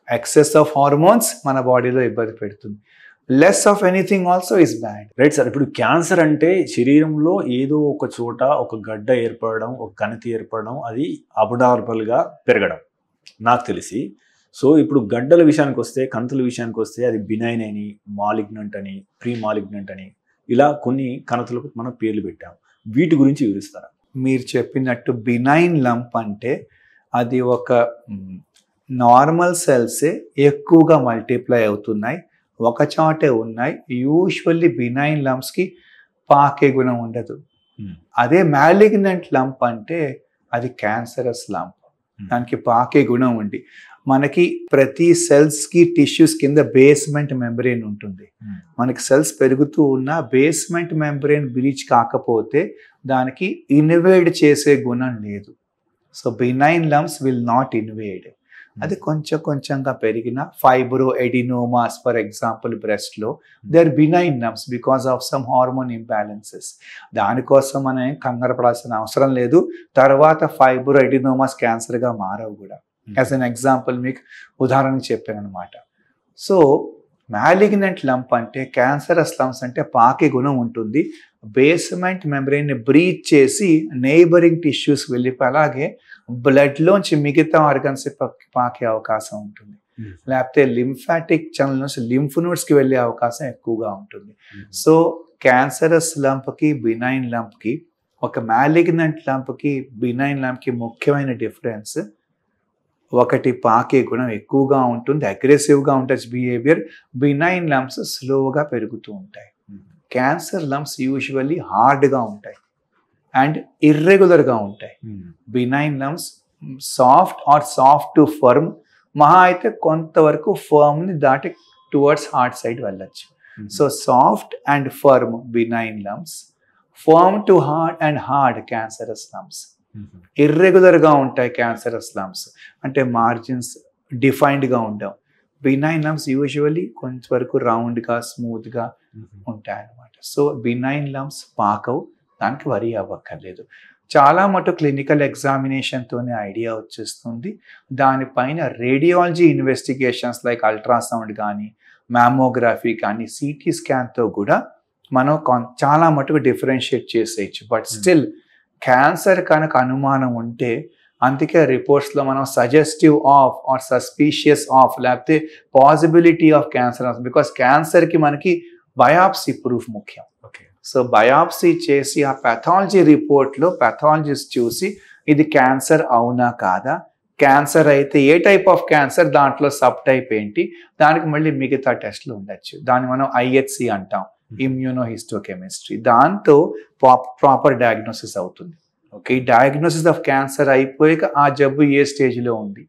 Excess of hormones మన బాడీలో ఇబ్బంది పెడుతుంది, less of anything also is bad. Right sir. ఇప్పుడు క్యాన్సర్ అంటే శరీరంలో ఏదో ఒక చోట ఒక గడ్డ ఏర్పడడం, ఒక కణితి ఏర్పడడం, అది అబ్నార్మల్గా పెరగడం నాకు తెలిసి. సో ఇప్పుడు గడ్డల విషయానికి వస్తే, కణతుల విషయానికి వస్తే అది బినైన్ అని, మాలిగ్నెంట్ అని, ప్రీ మాలిగ్నెంట్ అని, ఇలా కొన్ని కణతులకు మనం పేర్లు పెట్టాం. వీటి గురించి వివరిస్తారా? మీరు చెప్పినట్టు బినైన్ లంప్ అంటే అది ఒక నార్మల్ సెల్సే ఎక్కువగా మల్టిప్లై అవుతున్నాయి, ఒక చోటే ఉన్నాయి. యూజువల్లీ బినైన్ లంప్స్కి పాకే గుణం ఉండదు. అదే మ్యాలిగ్నెంట్ లంప్ అంటే అది క్యాన్సరస్ లంప్, దానికి పాకే గుణం ఉంది. మనకి ప్రతి సెల్స్కి టిష్యూస్ కింద బేస్మెంట్ మెంబ్రెయిన్ ఉంటుంది. మనకి సెల్స్ పెరుగుతూ ఉన్న బేస్మెంట్ మెంబ్రెయిన్ బ్రీచ్ కాకపోతే దానికి ఇన్వేడ్ చేసే గుణం లేదు. So benign lumps will not invade. అది కొంచెం కొంచెంగా పెరిగిన ఫైబ్రో ఎడినోమాస్ ఫర్ ఎగ్జాంపుల్ బ్రెస్ట్లో they are benign lumps because of some hormone imbalances. దానికోసం మనం కంగారు పడాల్సిన అవసరం లేదు. తర్వాత ఫైబ్రో ఎడినోమాస్ క్యాన్సర్గా మారవు కూడా. యాజ్ అన్ ఎగ్జాంపుల్ మీకు ఉదాహరణకు చెప్పాను అనమాట. సో మ్యాలిగ్నెంట్ లంప్ అంటే క్యాన్సరస్ లంప్స్ అంటే పాకే గుణం ఉంటుంది, బేస్మెంట్ మెంబ్రెయిన్ని బ్రీచ్ చేసి నైబరింగ్ టిష్యూస్ వెళ్ళిపోయి అలాగే బ్లడ్లోంచి మిగతా ఆర్గన్స్ పాకే అవకాశం ఉంటుంది. లేకపోతే లింఫాటిక్ ఛానల్ నుంచి లింఫ్ నోడ్స్కి వెళ్ళే అవకాశం ఎక్కువగా ఉంటుంది. సో క్యాన్సరస్ లంప్కి బినైన్ లంప్కి, ఒక మ్యాలిగ్నెంట్ లంప్కి బినైన్ లంప్కి ముఖ్యమైన డిఫరెన్స్ ఒకటి పాకే గుణం ఎక్కువగా ఉంటుంది, అగ్రెసివ్గా ఉంటుంది బిహేవియర్. బినైన్ లంప్స్ స్లోగా పెరుగుతూ ఉంటాయి. క్యాన్సర్ లంప్స్ యూజువల్లీ హార్డ్గా ఉంటాయి అండ్ ఇర్రెగ్యులర్గా ఉంటాయి. Benign lumps soft or soft to firm, మహా అయితే కొంతవరకు ఫర్మ్ని దాటి టువర్డ్స్ హార్డ్ సైడ్ వెళ్ళచ్చు. So soft and firm benign lumps, firm to hard and hard cancerous lumps. ఇర్రెగ్యులర్గా ఉంటాయి క్యాన్సరస్ లంప్స్ అంటే మార్జిన్స్ డిఫైన్డ్గా ఉండవు. బినైన్ లంప్స్ యూజువల్లీ కొంతవరకు రౌండ్గా స్మూత్గా ఉంటాయి అన్నమాట. సో బినైన్ లంప్స్ పాకవు, దానికి వరి అవ్వక్కర్లేదు. చాలా మటు క్లినికల్ ఎగ్జామినేషన్తోనే ఐడియా వచ్చేస్తుంది. దానిపైన రేడియాలజీ ఇన్వెస్టిగేషన్స్ లైక్ అల్ట్రాసౌండ్ కానీ, మ్యామోగ్రఫీ కానీ, సిటీ స్కాన్తో కూడా మనం చాలా మటుకు డిఫరెన్షియేట్ చేసేయచ్చు. బట్ స్టిల్ క్యాన్సర్ కనుక అనుమానం ఉంటే, అందుకే రిపోర్ట్స్లో మనం suggestive of or suspicious of లేకపోతే పాసిబిలిటీ ఆఫ్ క్యాన్సర్, బికాస్ క్యాన్సర్కి మనకి బయాప్సీ ప్రూఫ్ ముఖ్యం. సో బయాప్సీ చేసి ఆ పెథాలజీ రిపోర్ట్లో పెథాలజిస్ట్ చూసి ఇది క్యాన్సర్ అవునా కాదా, క్యాన్సర్ అయితే ఏ టైప్ ఆఫ్ క్యాన్సర్, దాంట్లో సబ్ టైప్ ఏంటి, దానికి మళ్ళీ మిగతా టెస్ట్లు ఉండొచ్చు. దాన్ని మనం IHC అంటాం, ఇమ్యూనోహిస్టోకెమిస్ట్రీ. దాంతో ప్రాపర్ డయాగ్నోసిస్ అవుతుంది. ఈ డయాగ్నోసిస్ ఆఫ్ క్యాన్సర్ అయిపోయాక ఆ జబ్బు ఏ స్టేజ్లో ఉంది,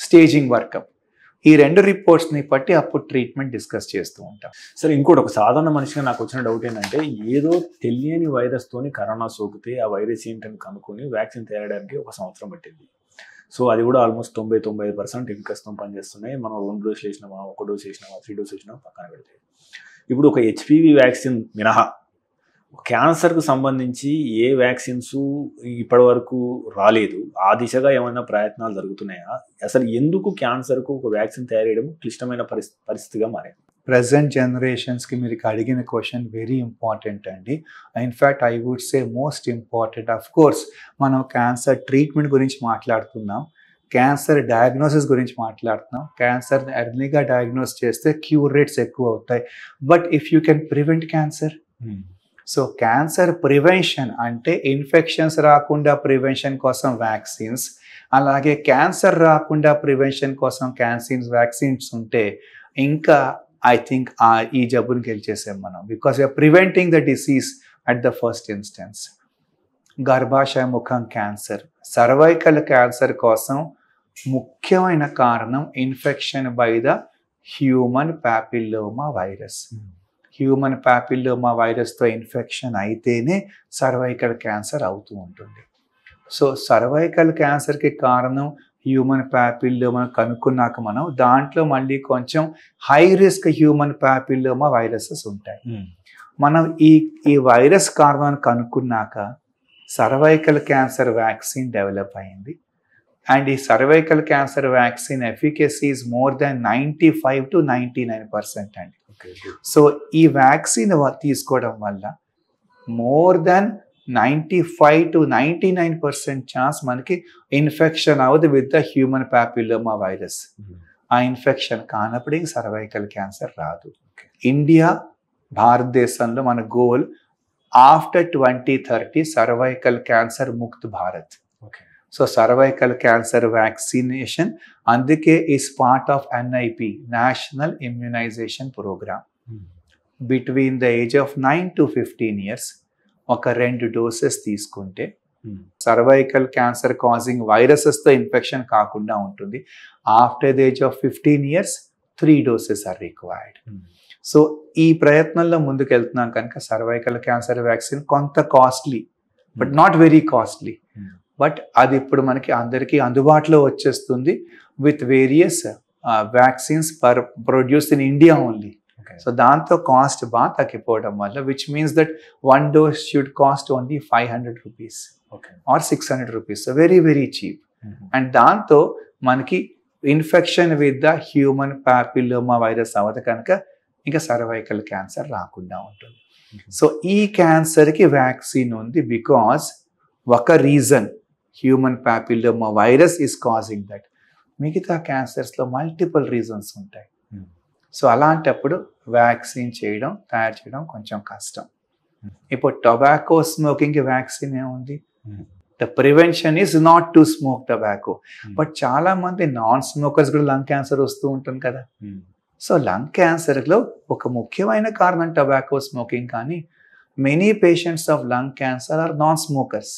స్టేజింగ్ వర్కప్, ఈ రెండు రిపోర్ట్స్ని బట్టి అప్పుడు ట్రీట్మెంట్ డిస్కస్ చేస్తూ ఉంటాం. సరే ఇంకోటి, ఒక సాధారణ మనిషిగా నాకు వచ్చిన డౌట్ ఏంటంటే, ఏదో తెలియని వైరస్తోని కరోనా సోకితే ఆ వైరస్ ఏంటని కనుక్కొని వ్యాక్సిన్ తయారడానికి 1 సంవత్సరం పట్టింది. సో అది కూడా ఆల్మోస్ట్ 90-95% ఎఫికస్తో పనిచేస్తున్నాయి. మనం 2 డోసులు వేసినామా, 1 డోసు వేసినామా, 3 డోసు వేసినామా పక్కన పెడితే. ఇప్పుడు ఒక HPV వ్యాక్సిన్ మినహా క్యాన్సర్కు సంబంధించి ఏ వ్యాక్సిన్స్ ఇప్పటి వరకు రాలేదు, ఆ దిశగా ఏమైనా ప్రయత్నాలు జరుగుతున్నాయా? అసలు ఎందుకు క్యాన్సర్కు ఒక వ్యాక్సిన్ తయారు చేయడం క్లిష్టమైన పరిస్థితిగా మారింది? ప్రజెంట్ జనరేషన్స్కి మీరు అడిగిన క్వశ్చన్ వెరీ ఇంపార్టెంట్ అండి. In fact I would say most important. Of course మనం క్యాన్సర్ ట్రీట్మెంట్ గురించి మాట్లాడుతున్నాం, క్యాన్సర్ డయాగ్నోసిస్ గురించి మాట్లాడుతున్నాం. క్యాన్సర్ ఎర్లీగా డయాగ్నోస్ చేస్తే క్యూర్ రేట్స్ ఎక్కువ అవుతాయి. But if you can prevent cancer, so cancer prevention అంటే ఇన్ఫెక్షన్స్ రాకుండా ప్రివెన్షన్ కోసం వ్యాక్సిన్స్, అలాగే క్యాన్సర్ రాకుండా ప్రివెన్షన్ కోసం వ్యాక్సిన్స్ ఉంటే ఇంకా ఐ థింక్ ఈ జబ్బుని గెలిచేసాం మనం. Because you're preventing the disease at the first instance. గర్భాశయ ముఖం క్యాన్సర్, సర్వైకల్ క్యాన్సర్ కోసం ముఖ్యమైన కారణం infection by the human papilloma virus. Human papilloma వైరస్తో ఇన్ఫెక్షన్ అయితేనే సర్వైకల్ క్యాన్సర్ అవుతూ ఉంటుంది. సో సర్వైకల్ క్యాన్సర్కి కారణం హ్యూమన్ ప్యాపిల్లోమా కనుక్కున్నాక మనం దాంట్లో మళ్ళీ కొంచెం high risk human papilloma viruses ఉంటాయి. మనం ఈ వైరస్ కారణాన్ని కనుక్కున్నాక సర్వైకల్ క్యాన్సర్ వ్యాక్సిన్ డెవలప్ అయింది. అండ్ ఈ cervical cancer vaccine efficacy is more than 95 to 99% అండి. సో ఈ వ్యాక్సిన్ తీసుకోవడం వల్ల మోర్ దాన్ 95 to 99% ఛాన్స్ మనకి ఇన్ఫెక్షన్ అవ్వదు with the human papilloma virus. ఆ ఇన్ఫెక్షన్ కానప్పుడు సర్వైకల్ క్యాన్సర్ రాదు. ఇండియా, భారతదేశంలో మన goal after 2030 cervical cancer Mukt Bharat. So cervical cancer vaccination అందుకే is part of NIP, national immunization programme. Between the age of 9 to 15 years ఒక 2 doses తీసుకుంటే cervical cancer causing వైరసెస్తో infection కాకుండా ఉంటుంది. After the age of 15 years 3 doses are required. So ఈ ప్రయత్నంలో ముందుకు వెళ్తున్నాం కనుక సర్వైకల్ క్యాన్సర్ వ్యాక్సిన్ కొంత costly, but not very costly. But అది ఇప్పుడు మనకి అందరికీ అందుబాటులో వచ్చేస్తుంది with various vaccines produced in India only. So దాంతో కాస్ట్ బాగా తగ్గిపోవడం వల్ల which means that 1 dose should cost only 500 rupees or 600 rupees. So very very cheap. And దాంతో మనకి infection with the human papilloma virus అవ్వదు కనుక ఇంకా సర్వైకల్ క్యాన్సర్ రాకుండా ఉంటుంది. సో ఈ క్యాన్సర్కి వ్యాక్సిన్ ఉంది బికాస్ ఒక reason human papilloma virus is causing that. మిగతా క్యాన్సర్స్లో మల్టిపుల్ రీజన్స్ ఉంటాయి. సో అలాంటప్పుడు వ్యాక్సిన్ తయారు చేయడం కొంచెం కష్టం. ఇప్పుడు టొబాకో స్మోకింగ్కి వ్యాక్సిన్ ఏముంది? The prevention is not to smoke tobacco. But చాలా మంది నాన్ స్మోకర్స్ కూడా లంగ్ క్యాన్సర్ వస్తూ ఉంటుంది కదా. సో లంగ్ క్యాన్సర్లో ఒక ముఖ్యమైన కారణం టొబాకో స్మోకింగ్, కానీ many patients of lung cancer are non smokers.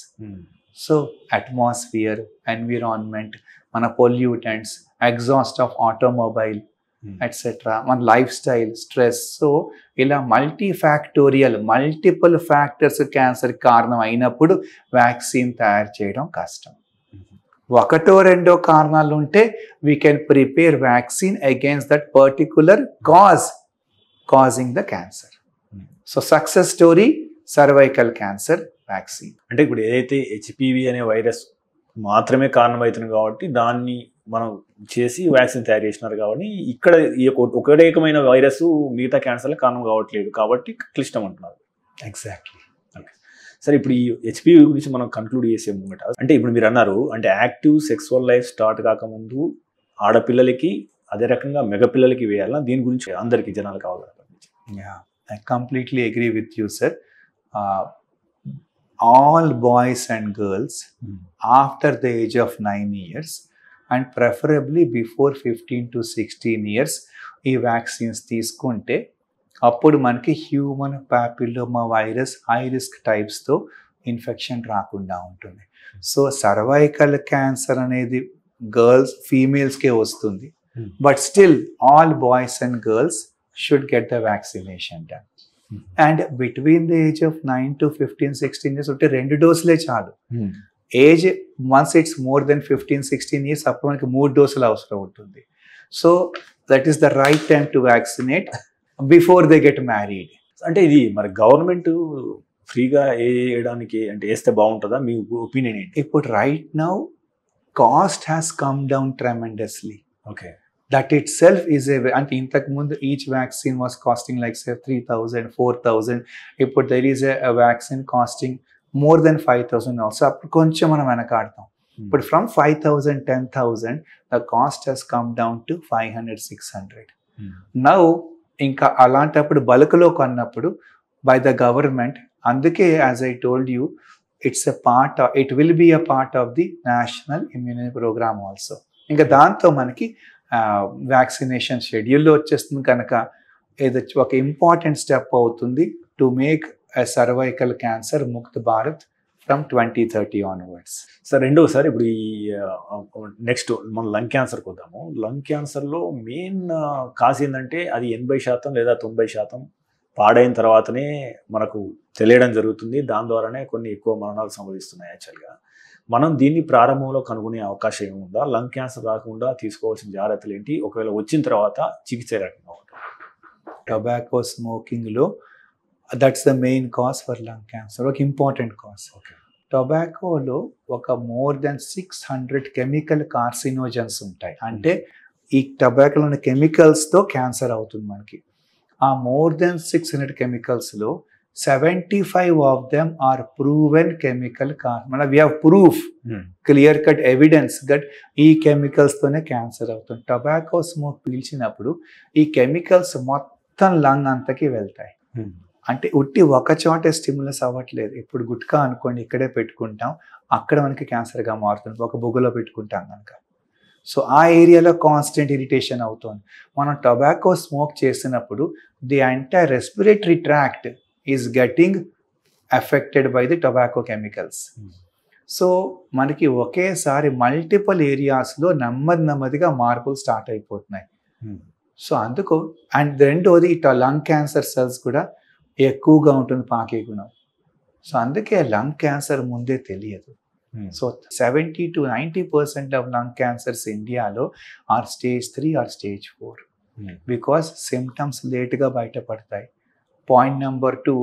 So atmosphere, environment, మన pollutants, exhaust of automobile etcetera, మన లైఫ్ స్టైల్, స్ట్రెస్. సో ఇలా మల్టిపుల్ ఫ్యాక్టర్స్ క్యాన్సర్ కారణం అయినప్పుడు వ్యాక్సిన్ తయారు చేయడం కష్టం. 1 or 2 కారణాలు ఉంటే we can prepare vaccine against that particular causing the cancer. So success story cervical cancer vaccine. అంటే ఇప్పుడు ఏదైతే HPV అనే వైరస్ మాత్రమే కారణమవుతుంది కాబట్టి దాన్ని మనం చేసి వ్యాక్సిన్ తయారు చేసినారు కాబట్టి ఇక్కడ ఒక రకమైన వైరస్ మిగతా క్యాన్సర్లకు కారణం కావట్లేదు కాబట్టి క్లిష్టం అంటున్నారు. ఎగ్జాక్ట్లీ. ఓకే సరే, ఇప్పుడు ఈ HPV గురించి మనం కన్క్లూడ్ చేసే ముంగట అంటే ఇప్పుడు మీరు అన్నారు అంటే యాక్టివ్ సెక్సువల్ లైఫ్ స్టార్ట్ కాకముందు ఆడపిల్లలకి అదే రకంగా మగపిల్లలకి వేయాలా, దీని గురించి అందరికీ జనాలు కావాలి. I completely agree with you, sir. All boys and girls after the age of 9 years and preferably before 15 to 16 years ఈ వ్యాక్సిన్స్ తీసుకుంటే అప్పుడు మనకి human papilloma virus high risk టైప్స్తో ఇన్ఫెక్షన్ రాకుండా ఉంటుంది. సో సర్వైకల్ క్యాన్సర్ అనేది ఫీమేల్స్కే వస్తుంది. But still all boys and girls should get the vaccination done. And between the age of 9 to 15, 16 years, 2 doses చాలు. Age once it's more than 15, 16 years అప్పుడు మనకి 3 doses అవసరం ఉంటుంది. So that is the right time to vaccinate before they get married. అంటే ఇది మరి government ఫ్రీగా వేయడానికి అంటే వేస్తే బాగుంటుందా? మీ ఒపీనియన్ ఏంటి? ఇప్పుడు right now cost has come down tremendously. Okay. That itself is అంటే ఇంతకు ముందు each vaccine was costing like say 3,000, 4,000. ఇప్పుడు there is a vaccine costing more than 5,000 also. అప్పుడు కొంచెం మనం వెనకాడతాం. ఇప్పుడు from 5,000, 10,000 the cost has come down to 500, 600. Now ఇంకా అలాంటప్పుడు బల్క్లో కొన్నప్పుడు బై ద గవర్నమెంట్, అందుకే as I told you it will be a part of the national immunity programme also. ఇంకా దాంతో మనకి వ్యాక్సినేషన్ షెడ్యూల్లో వచ్చేస్తుంది కనుక ఇది ఒక ఇంపార్టెంట్ స్టెప్ అవుతుంది to make a cervical cancer Mukt Bharat from 2030 onwards. Sir రెండోసారి ఇప్పుడు ఈ నెక్స్ట్ మనం లంగ్ క్యాన్సర్కి వద్దాము. లంగ్ క్యాన్సర్లో మెయిన్ కాజ్ ఏంటంటే అది 80% లేదా 90% పాడైన తర్వాతనే మనకు తెలియడం జరుగుతుంది. దాని ద్వారానే కొన్ని ఎక్కువ మరణాలు సంభవిస్తున్నాయి. యాక్చువల్గా మనం దీన్ని ప్రారంభంలో కనుగొనే అవకాశం ఏముందా? లంగ్ క్యాన్సర్ రాకుండా తీసుకోవాల్సిన జాగ్రత్తలు ఏంటి? ఒకవేళ వచ్చిన తర్వాత చికిత్స రకంగా ఉంటుంది? టొబాకో స్మోకింగ్లో that's the main cause for lung cancer, ఒక ఇంపార్టెంట్ కాజ్. ఓకే. టొబాకోలో ఒక మోర్ దెన్ 600 కెమికల్ కార్సినోజన్స్ ఉంటాయి. అంటే ఈ టొబాకోలోని కెమికల్స్తో క్యాన్సర్ అవుతుంది మనకి. ఆ మోర్ దెన్ 600 కెమికల్స్లో 75 of them are proven chemical మన we have proof, clear cut evidence that ఈ కెమికల్స్తోనే క్యాన్సర్ అవుతుంది. టొబాకో స్మోక్ పీల్చినప్పుడు ఈ కెమికల్స్ మొత్తం లంగ్ అంతకి వెళ్తాయి. అంటే ఉట్టి ఒక చోటే స్టిమ్యులస్ అవ్వట్లేదు. ఇప్పుడు గుట్కా అనుకోండి, ఇక్కడే పెట్టుకుంటాం, అక్కడ మనకి క్యాన్సర్గా మారుతుంది. ఒక బొగ్గులో పెట్టుకుంటాం కనుక. సో ఆ ఏరియాలో కాన్స్టెంట్ ఇరిటేషన్ అవుతుంది. మనం టొబాకో స్మోక్ చేసినప్పుడు the entire respiratory tract is getting affected by the tobacco chemicals. So మనకి ఒకేసారి మల్టిపుల్ ఏరియాస్లో నెమ్మదిగా మార్పులు స్టార్ట్ అయిపోతున్నాయి. సో అందుకు అండ్ రెండోది లంగ్ క్యాన్సర్ సెల్స్ కూడా ఎక్కువగా ఉంటుంది పాకే గుణం. సో అందుకే లంగ్ క్యాన్సర్ ముందే తెలియదు. So 70 to 90% of lung cancers ఇండియాలో are stage 3 or stage 4 because symptoms లేట్గా బయటపడతాయి. పాయింట్ నెంబర్ 2,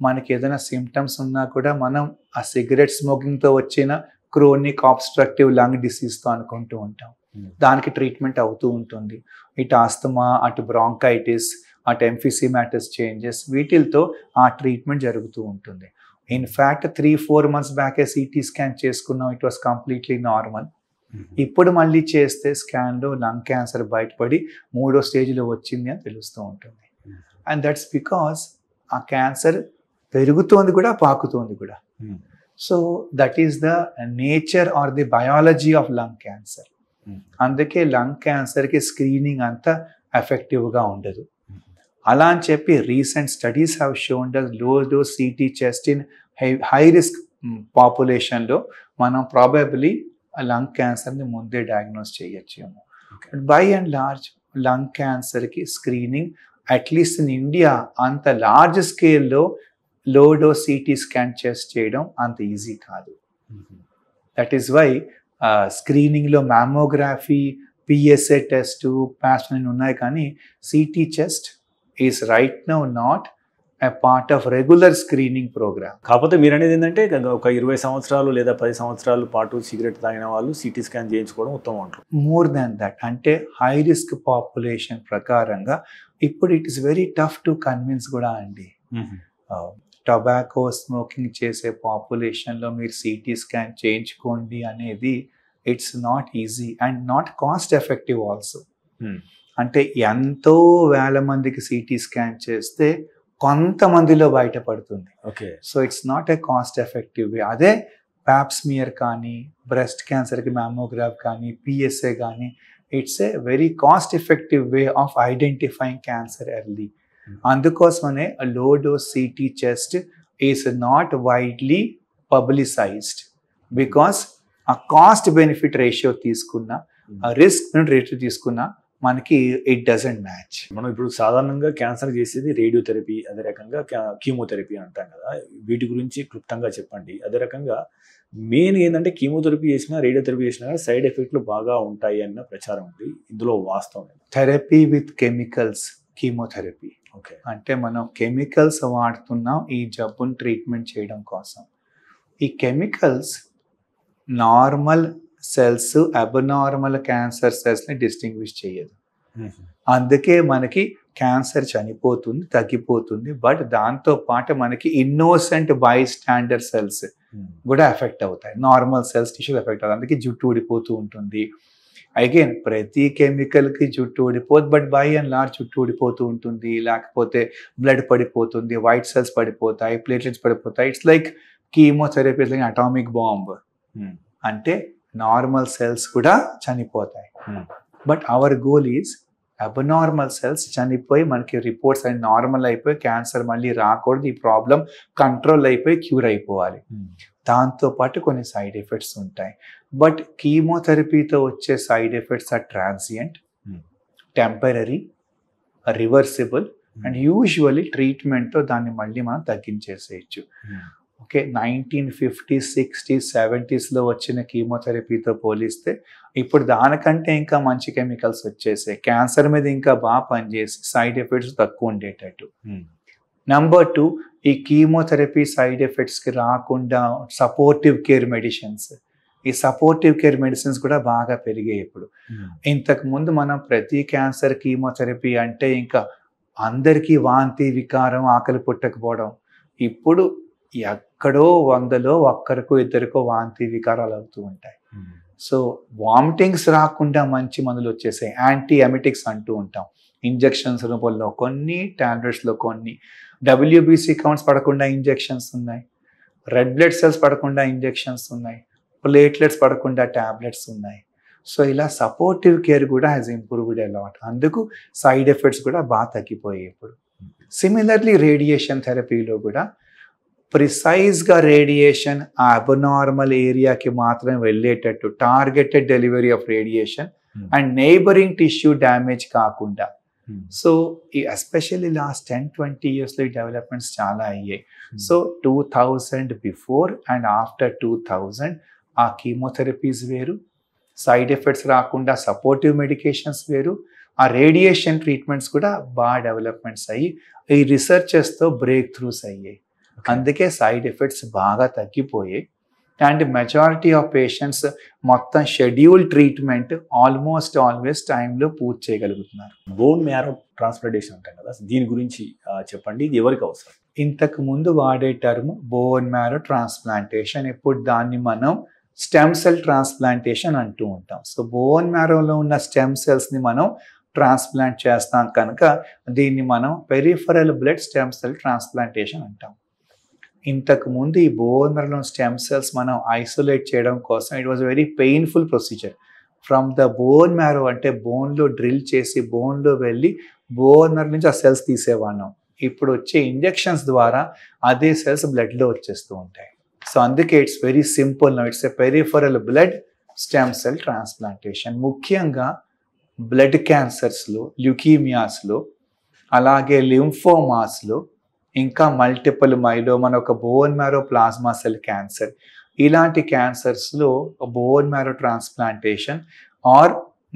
మనకి ఏదైనా సిమ్టమ్స్ ఉన్నా కూడా మనం ఆ సిగరెట్ స్మోకింగ్తో వచ్చిన క్రోనిక్ ఆబ్స్ట్రక్టివ్ లంగ్ డిసీజ్తో అనుకుంటూ ఉంటాం. దానికి ట్రీట్మెంట్ అవుతూ ఉంటుంది. ఇటు ఆస్తమా, అటు బ్రాంకైటిస్, అటు ఎంఫిసిమాటస్ చేంజెస్, వీటితో ఆ ట్రీట్మెంట్ జరుగుతూ ఉంటుంది. ఇన్ఫ్యాక్ట్ 3-4 months బ్యాకే సిటీ స్కాన్ చేసుకున్నాం, ఇట్ వాస్ కంప్లీట్లీ నార్మల్. ఇప్పుడు మళ్ళీ చేస్తే స్కాన్లో లంగ్ క్యాన్సర్ బయటపడి 3వ స్టేజ్లో వచ్చింది అని తెలుస్తూ ఉంటుంది. అండ్ దట్స్ బికాస్ ఆ క్యాన్సర్ పెరుగుతోంది కూడా, పాకుతోంది కూడా. So that is the nature or the biology of lung cancer. అందుకే లంగ్ క్యాన్సర్కి స్క్రీనింగ్ అంత ఎఫెక్టివ్గా ఉండదు. అలా అని చెప్పి recent studies have shown that low dose CT chest in high risk పాపులేషన్లో మనం ప్రాబబ్లీ లంగ్ క్యాన్సర్ని ముందే డయాగ్నోస్ చేయొచ్చేమో. బై అండ్ లార్జ్ లంగ్ క్యాన్సర్కి స్క్రీనింగ్ అట్లీస్ట్ ఇన్ ఇండియా అంత లార్జ్ స్కేల్లో low dose CT scan chest చేయడం అంత ఈజీ కాదు. దట్ ఈస్ వై స్క్రీనింగ్లో మ్యామోగ్రఫీ, పిఎస్ఏ టెస్ట్, ప్యాస్మిన్ ఉన్నాయి, కానీ CT chest is right now not a part of regular screening programme. కాకపోతే మీరు అనేది ఏంటంటే ఒక 20 సంవత్సరాలు లేదా 10 సంవత్సరాల పాటు సిగరెట్ తాగిన వాళ్ళు సిటీ స్కాన్ చేయించుకోవడం ఉత్తమం అంటారు. మోర్ దాన్ దట్, అంటే హై రిస్క్ పాపులేషన్ ప్రకారంగా ఇప్పుడు it is very tough to convince కూడా అండి. టొబాకో స్మోకింగ్ చేసే పాపులేషన్లో మీరు సిటీ స్కాన్ చేయించుకోండి అనేది it's not easy and not cost effective also. అంటే ఎంతో వేల మందికి సిటీ స్కాన్ చేస్తే కొంతమందిలో బయటపడుతుంది. Okay. So it's not a cost effective way. అదే ప్యాప్స్మియర్ కానీ, బ్రెస్ట్ క్యాన్సర్కి మ్యామోగ్రాఫ్ కానీ, పిఎస్ఏ కానీ, it's a very cost effective way of identifying cancer early. అందుకోసమనే low dose CT chest is not widely publicized because ఆ cost benefit ratio తీసుకున్నా, ఆ risk ratio తీసుకున్నా మనకి ఇట్ డజంట్ మ్యాచ్. మనం ఇప్పుడు సాధారణంగా క్యాన్సర్ చేసేది రేడియోథెరపీ, అదే రకంగా కీమోథెరపీ అంటాం కదా, వీటి గురించి క్లుప్తంగా చెప్పండి. అదే రకంగా మెయిన్ ఏంటంటే కీమోథెరపీ చేసినా రేడియోథెరపీ చేసినా సైడ్ ఎఫెక్ట్లు బాగా ఉంటాయి అన్న ప్రచారం ఉంది. ఇందులో వాస్తవం therapy with chemicals, chemotherapy. Okay. అంటే మనం కెమికల్స్ వాడుతున్నాం ఈ జబ్బుని ట్రీట్మెంట్ చేయడం కోసం. ఈ chemicals normal cells, abnormal cancer సెల్స్ని డిస్టింగ్విష్ చేయదు. అందుకే మనకి క్యాన్సర్ చనిపోతుంది, తగ్గిపోతుంది. బట్ దాంతో పాటు మనకి ఇన్నోసెంట్ బై స్టాండర్డ్ సెల్స్ కూడా ఎఫెక్ట్ అవుతాయి. నార్మల్ సెల్స్ టిష్యూ ఎఫెక్ట్ అవుతాయి. అందుకే జుట్టు ఊడిపోతూ ఉంటుంది. అగైన్ ప్రతి కెమికల్కి జుట్టు ఊడిపోదు, బట్ బై అండ్ లార్జ్ జుట్టు ఊడిపోతూ ఉంటుంది. లేకపోతే బ్లడ్ పడిపోతుంది, వైట్ సెల్స్ పడిపోతాయి, ప్లేట్లెట్స్ పడిపోతాయి. It's like chemotherapy, like atomic bomb. అంటే నార్మల్ సెల్స్ కూడా చనిపోతాయి. But our goal is abnormal cells చనిపోయి మనకి రిపోర్ట్స్ అన్ని నార్మల్ అయిపోయి క్యాన్సర్ మళ్ళీ రాకూడదు, ఈ ప్రాబ్లం కంట్రోల్ అయిపోయి క్యూర్ అయిపోవాలి. దాంతోపాటు కొన్ని సైడ్ ఎఫెక్ట్స్ ఉంటాయి. బట్ కీమోథెరపీతో వచ్చే side effects are transient, temporary, reversible and usually ట్రీట్మెంట్తో దాన్ని మళ్ళీ మనం తగ్గించేసేయచ్చు. ఓకే, 1950s, 60s, 70sలో వచ్చిన కీమోథెరపీతో పోలిస్తే ఇప్పుడు దానికంటే ఇంకా మంచి కెమికల్స్ వచ్చేసాయి. క్యాన్సర్ మీద ఇంకా బాగా పనిచేసి సైడ్ ఎఫెక్ట్స్ తక్కువ ఉండేటట్టు. నెంబర్ 2, ఈ కీమోథెరపీ సైడ్ ఎఫెక్ట్స్కి రాకుండా సపోర్టివ్ కేర్ మెడిసిన్స్, ఈ సపోర్టివ్ కేర్ మెడిసిన్స్ కూడా బాగా పెరిగాయి ఇప్పుడు. ఇంతకుముందు మనం ప్రతి క్యాన్సర్ కీమోథెరపీ అంటే ఇంకా అందరికీ వాంతి, వికారం, ఆకలి పుట్టకపోవడం. ఇప్పుడు ఎక్కడో 100లో ఒక్కరికో ఇద్దరికో వాంతి, వికారాలు అవుతూ ఉంటాయి. సో వామిటింగ్స్ రాకుండా మంచి మందులు వచ్చేసాయి. యాంటీ ఎమిటిక్స్ అంటూ ఉంటాం. ఇంజెక్షన్స్ రూపంలో కొన్ని, టాబ్లెట్స్లో కొన్ని. WBC కౌంట్స్ పడకుండా ఇంజెక్షన్స్ ఉన్నాయి, రెడ్ బ్లడ్ సెల్స్ పడకుండా ఇంజెక్షన్స్ ఉన్నాయి, ప్లేట్లెట్స్ పడకుండా టాబ్లెట్స్ ఉన్నాయి. సో ఇలా సపోర్టివ్ కేర్ కూడా హ్యాస్ ఇంప్రూవ్డ్ అలాట్. అందుకు సైడ్ ఎఫెక్ట్స్ కూడా బాగా తగ్గిపోయాయి ఇప్పుడు. సిమిలర్లీ రేడియేషన్ థెరపీలో కూడా ప్రిసైజ్గా రేడియేషన్ ఆ అబ్నార్మల్ ఏరియాకి మాత్రమే వెళ్ళేటట్టు targeted delivery of radiation and neighbouring tissue damage కాకుండా. సో ఈ ఎస్పెషల్లీ లాస్ట్ 10-20 yearsలో ఈ డెవలప్మెంట్స్ చాలా అయ్యాయి. సో 2000 బిఫోర్ అండ్ ఆఫ్టర్ 2000 ఆ కీమోథెరపీస్ వేరు, సైడ్ ఎఫెక్ట్స్ రాకుండా సపోర్టివ్ మెడికేషన్స్ వేరు, ఆ రేడియేషన్ ట్రీట్మెంట్స్ కూడా బాగా డెవలప్మెంట్స్ అయ్యి ఈ రీసెర్చెస్తో బ్రేక్ త్రూస్ అయ్యాయి. అందుకే సైడ్ ఎఫెక్ట్స్ బాగా తగ్గిపోయాయి. అండ్ మెజారిటీ ఆఫ్ పేషెంట్స్ మొత్తం షెడ్యూల్ ట్రీట్మెంట్ ఆల్మోస్ట్ ఆల్వేస్ టైంలో పూర్తి చేయగలుగుతున్నారు. బోన్ మ్యారో ట్రాన్స్ప్లాంటేషన్ అంటాం కదా, దీని గురించి చెప్పండి. ఇది ఎవరికి అవసరం? ఇంతకు ముందు వాడే టర్మ్ బోన్ మ్యారో ట్రాన్స్ప్లాంటేషన్, ఇప్పుడు దాన్ని మనం స్టెమ్ సెల్ ట్రాన్స్ప్లాంటేషన్ అంటూ ఉంటాం. సో బోన్ మ్యారోలో ఉన్న స్టెమ్ సెల్స్ని మనం ట్రాన్స్ప్లాంట్ చేస్తాం కనుక దీన్ని మనం peripheral blood stem cell transplantation అంటాం. ఇంతకు ముందు ఈ బోన్ మ్యారోలో స్టెమ్ సెల్స్ మనం ఐసోలేట్ చేయడం కోసం it was very painful procedure. From the bone marrow అంటే బోన్లో డ్రిల్ చేసి బోన్లో వెళ్ళి బోన్ మ్యారో నుంచి ఆ సెల్స్ తీసేవాళ్ళం. ఇప్పుడు వచ్చే ఇంజెక్షన్స్ ద్వారా అదే సెల్స్ బ్లడ్లో వచ్చేస్తూ ఉంటాయి. సో అందుకే it's very simple now. It's a peripheral blood stem cell transplantation. ముఖ్యంగా బ్లడ్ క్యాన్సర్స్లో, ల్యూకీమియాస్లో, అలాగే లింఫోమాస్లో, ఇంకా మల్టిపుల్ మైలోమా, ఒక bone marrow plasma cell cancer, ఇలాంటి క్యాన్సర్స్లో bone marrow transplantation or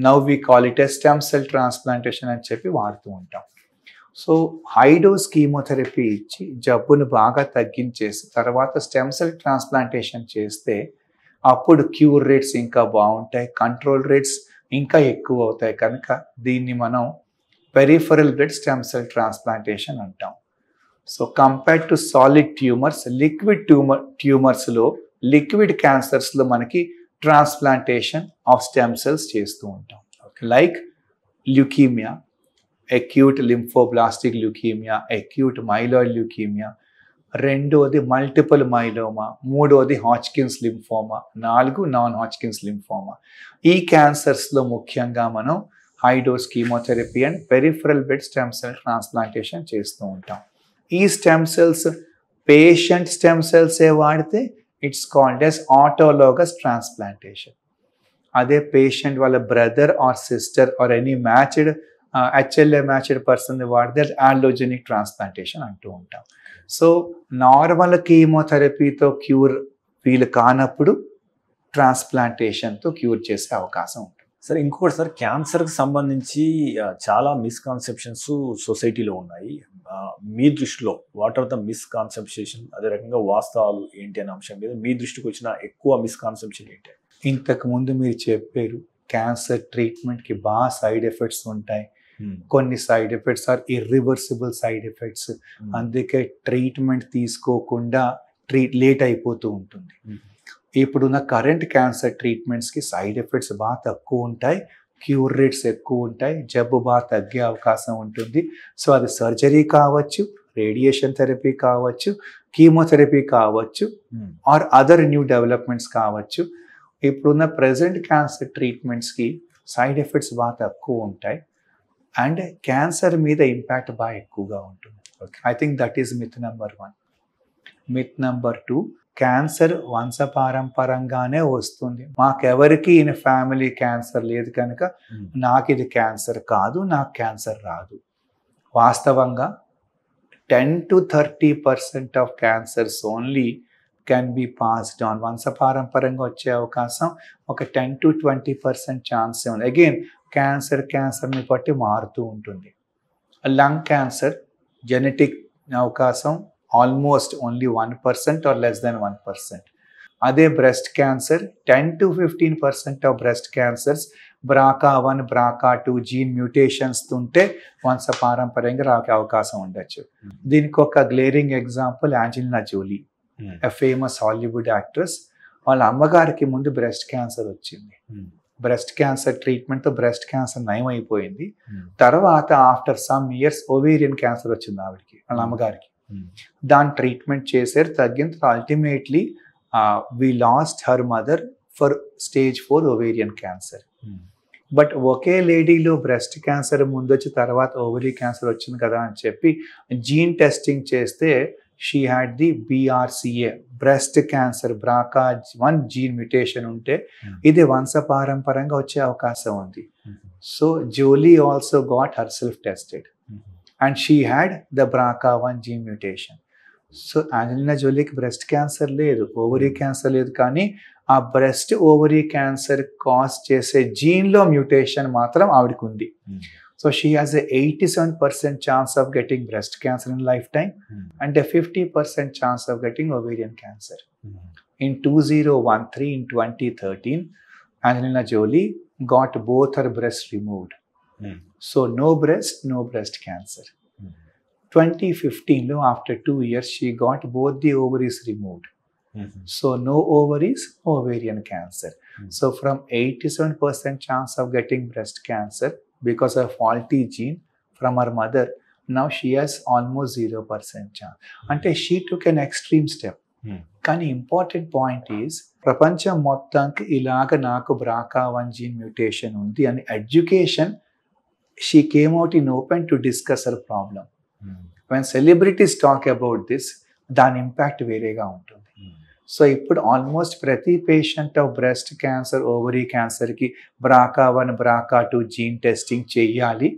now we call it a stem cell transplantation అని చెప్పి వాడుతూ ఉంటాం. సో హై డోస్ కీమోథెరపీ ఇచ్చి జబ్బును బాగా తగ్గించేసి తర్వాత స్టెమ్ సెల్ ట్రాన్స్ప్లాంటేషన్ చేస్తే అప్పుడు క్యూర్ రేట్స్ ఇంకా బాగుంటాయి, కంట్రోల్ రేట్స్ ఇంకా ఎక్కువ అవుతాయి. కనుక దీన్ని మనం peripheral blood stem cell transplantation అంటాం. So compared to solid tumours, liquid ట్యూమర్స్లో, లిక్విడ్ క్యాన్సర్స్లో మనకి ట్రాన్స్ప్లాంటేషన్ ఆఫ్ స్టెమ్ సెల్స్ చేస్తూ ఉంటాం. Like leukaemia, acute lymphoblastic leukaemia, acute myeloid leukaemia, రెండోది మల్టిపుల్ మైలోమా, మూడోది Hodgkin's lymphoma, 4 non Hodgkin's lymphoma. ఈ క్యాన్సర్స్లో ముఖ్యంగా మనం high dose chemotherapy and peripheral blood stem cell transplantation చేస్తూ ఉంటాం. ఈ స్టెమ్ సెల్స్ పేషెంట్ స్టెమ్ సెల్సే వాడితే it's called as autologous transplantation. అదే పేషెంట్ వాళ్ళ brother are sister or any matched HLA matched person వాడితే ఆల్లోజెనిక్ ట్రాన్స్ప్లాంటేషన్ అంటూ ఉంటాం. సో నార్మల్ కీమోథెరపీతో క్యూర్ వీలు కానప్పుడు ట్రాన్స్ప్లాంటేషన్తో క్యూర్ చేసే అవకాశం ఉంటుంది. సరే ఇంకొకటి సార్, క్యాన్సర్కి సంబంధించి చాలా మిస్కాన్సెప్షన్స్ సొసైటీలో ఉన్నాయి. మీ దృష్టిలో వాట్ ఆర్ ద మిస్కాన్సెప్షన్, అదే రకంగా వాస్తవాలు ఏంటి అనే అంశం మీద మీ దృష్టికి వచ్చిన ఎక్కువ మిస్కాన్సెప్షన్ ఏంటి? ఇంతకు ముందు మీరు చెప్పారు క్యాన్సర్ ట్రీట్మెంట్కి బాగా సైడ్ ఎఫెక్ట్స్ ఉంటాయి, కొన్ని side effects are irreversible side effects, అందుకే ట్రీట్మెంట్ తీసుకోకుండా లేట్ అయిపోతూ ఉంటుంది. ఇప్పుడున్న కరెంట్ క్యాన్సర్ ట్రీట్మెంట్స్కి సైడ్ ఎఫెక్ట్స్ బాగా తక్కువ ఉంటాయి, క్యూర్ రేట్స్ ఎక్కువ ఉంటాయి, జబ్బు బాగా తగ్గే అవకాశం ఉంటుంది. సో అది సర్జరీ కావచ్చు, రేడియేషన్ థెరపీ కావచ్చు, కీమోథెరపీ కావచ్చు, ఆర్ అదర్ న్యూ డెవలప్మెంట్స్ కావచ్చు. ఇప్పుడున్న ప్రజెంట్ క్యాన్సర్ ట్రీట్మెంట్స్కి సైడ్ ఎఫెక్ట్స్ బాగా తక్కువ ఉంటాయి అండ్ క్యాన్సర్ మీద ఇంపాక్ట్ బాగా ఎక్కువగా ఉంటుంది. I think that is myth number 1. Myth number 2, cancer వంశపారంపరంగానే వస్తుంది. మాకెవరికి ఈయన ఫ్యామిలీ క్యాన్సర్ లేదు కనుక నాకు ఇది క్యాన్సర్ కాదు, నాకు క్యాన్సర్ రాదు. వాస్తవంగా 10 to 30% of cancers only can be passed on. వంశపారంపరంగా వచ్చే అవకాశం ఒక 10 to 20% ఛాన్స్ ఉంది. అగైన్ క్యాన్సర్ని బట్టి మారుతూ ఉంటుంది. లంగ్ క్యాన్సర్ జెనెటిక్ అవకాశం almost only 1% or less than 1%. అదే breast cancer 10 to 15% of breast cancers BRCA1 BRCA2 gene mutations ఉంటే వంశపారంపర్యంగా రాకే అవకాశం ఉండొచ్చు. దీనికి ఒక glaring example Angelina Jolie, a famous Hollywood actress. వాళ్ళ అమ్మగారికి ముందు బ్రెస్ట్ క్యాన్సర్ వచ్చింది. బ్రెస్ట్ క్యాన్సర్ ట్రీట్మెంట్తో బ్రెస్ట్ క్యాన్సర్ నయం అయిపోయింది. తర్వాత after some years ovarian cancer వచ్చింది ఆవిడకి, వాళ్ళ అమ్మగారికి. దాని ట్రీట్మెంట్ చేశారు, తగ్గిన తర్వాత ultimately we lost her mother for stage 4 ovarian cancer. But ఒకే లేడీలో బ్రెస్ట్ క్యాన్సర్ ముందొచ్చి తర్వాత ఓవరీ క్యాన్సర్ వచ్చింది కదా అని చెప్పి జీన్ టెస్టింగ్ చేస్తే she had the BRCA, breast cancer BRCA1 gene mutation ఉంటే ఇది వంశపారంపరంగా వచ్చే అవకాశం ఉంది. So Jolie also got her self tested and she had the BRCA1 gene mutation. So Angelina జోలీకి బ్రెస్ట్ క్యాన్సర్ లేదు, ఓవరీ క్యాన్సర్ లేదు, కానీ ఆ బ్రెస్ట్ ఓవరీ క్యాన్సర్ కాజ్ చేసే జీన్లో మ్యూటేషన్ మాత్రం ఆవిడకి ఉంది. So she has a 87% chance of getting breast cancer in lifetime and a 50% chance of getting ovarian cancer. In 2013, in 2013, Angelina Jolie got both her breasts removed. So no breast cancer. 2015, after 2 years, she got both the ovaries removed. So no ovaries, ovarian cancer. So from 87% chance of getting breast cancer because of faulty gene from her mother, now she has almost 0% chance. Ante she took an extreme step. కానీ important point is ప్రపంచం మొత్తానికి ఇలాగ నాకు BRCA1 gene mutation ఉంది అని education, she came out in open to discuss her problem. When celebrities talk about this, దాని impact వేరేగా ఉంటుంది. సో ఇప్పుడు ఆల్మోస్ట్ ప్రతి patient of breast cancer, ovary క్యాన్సర్కి BRCA1 BRCA2 జీన్ టెస్టింగ్ చేయాలి.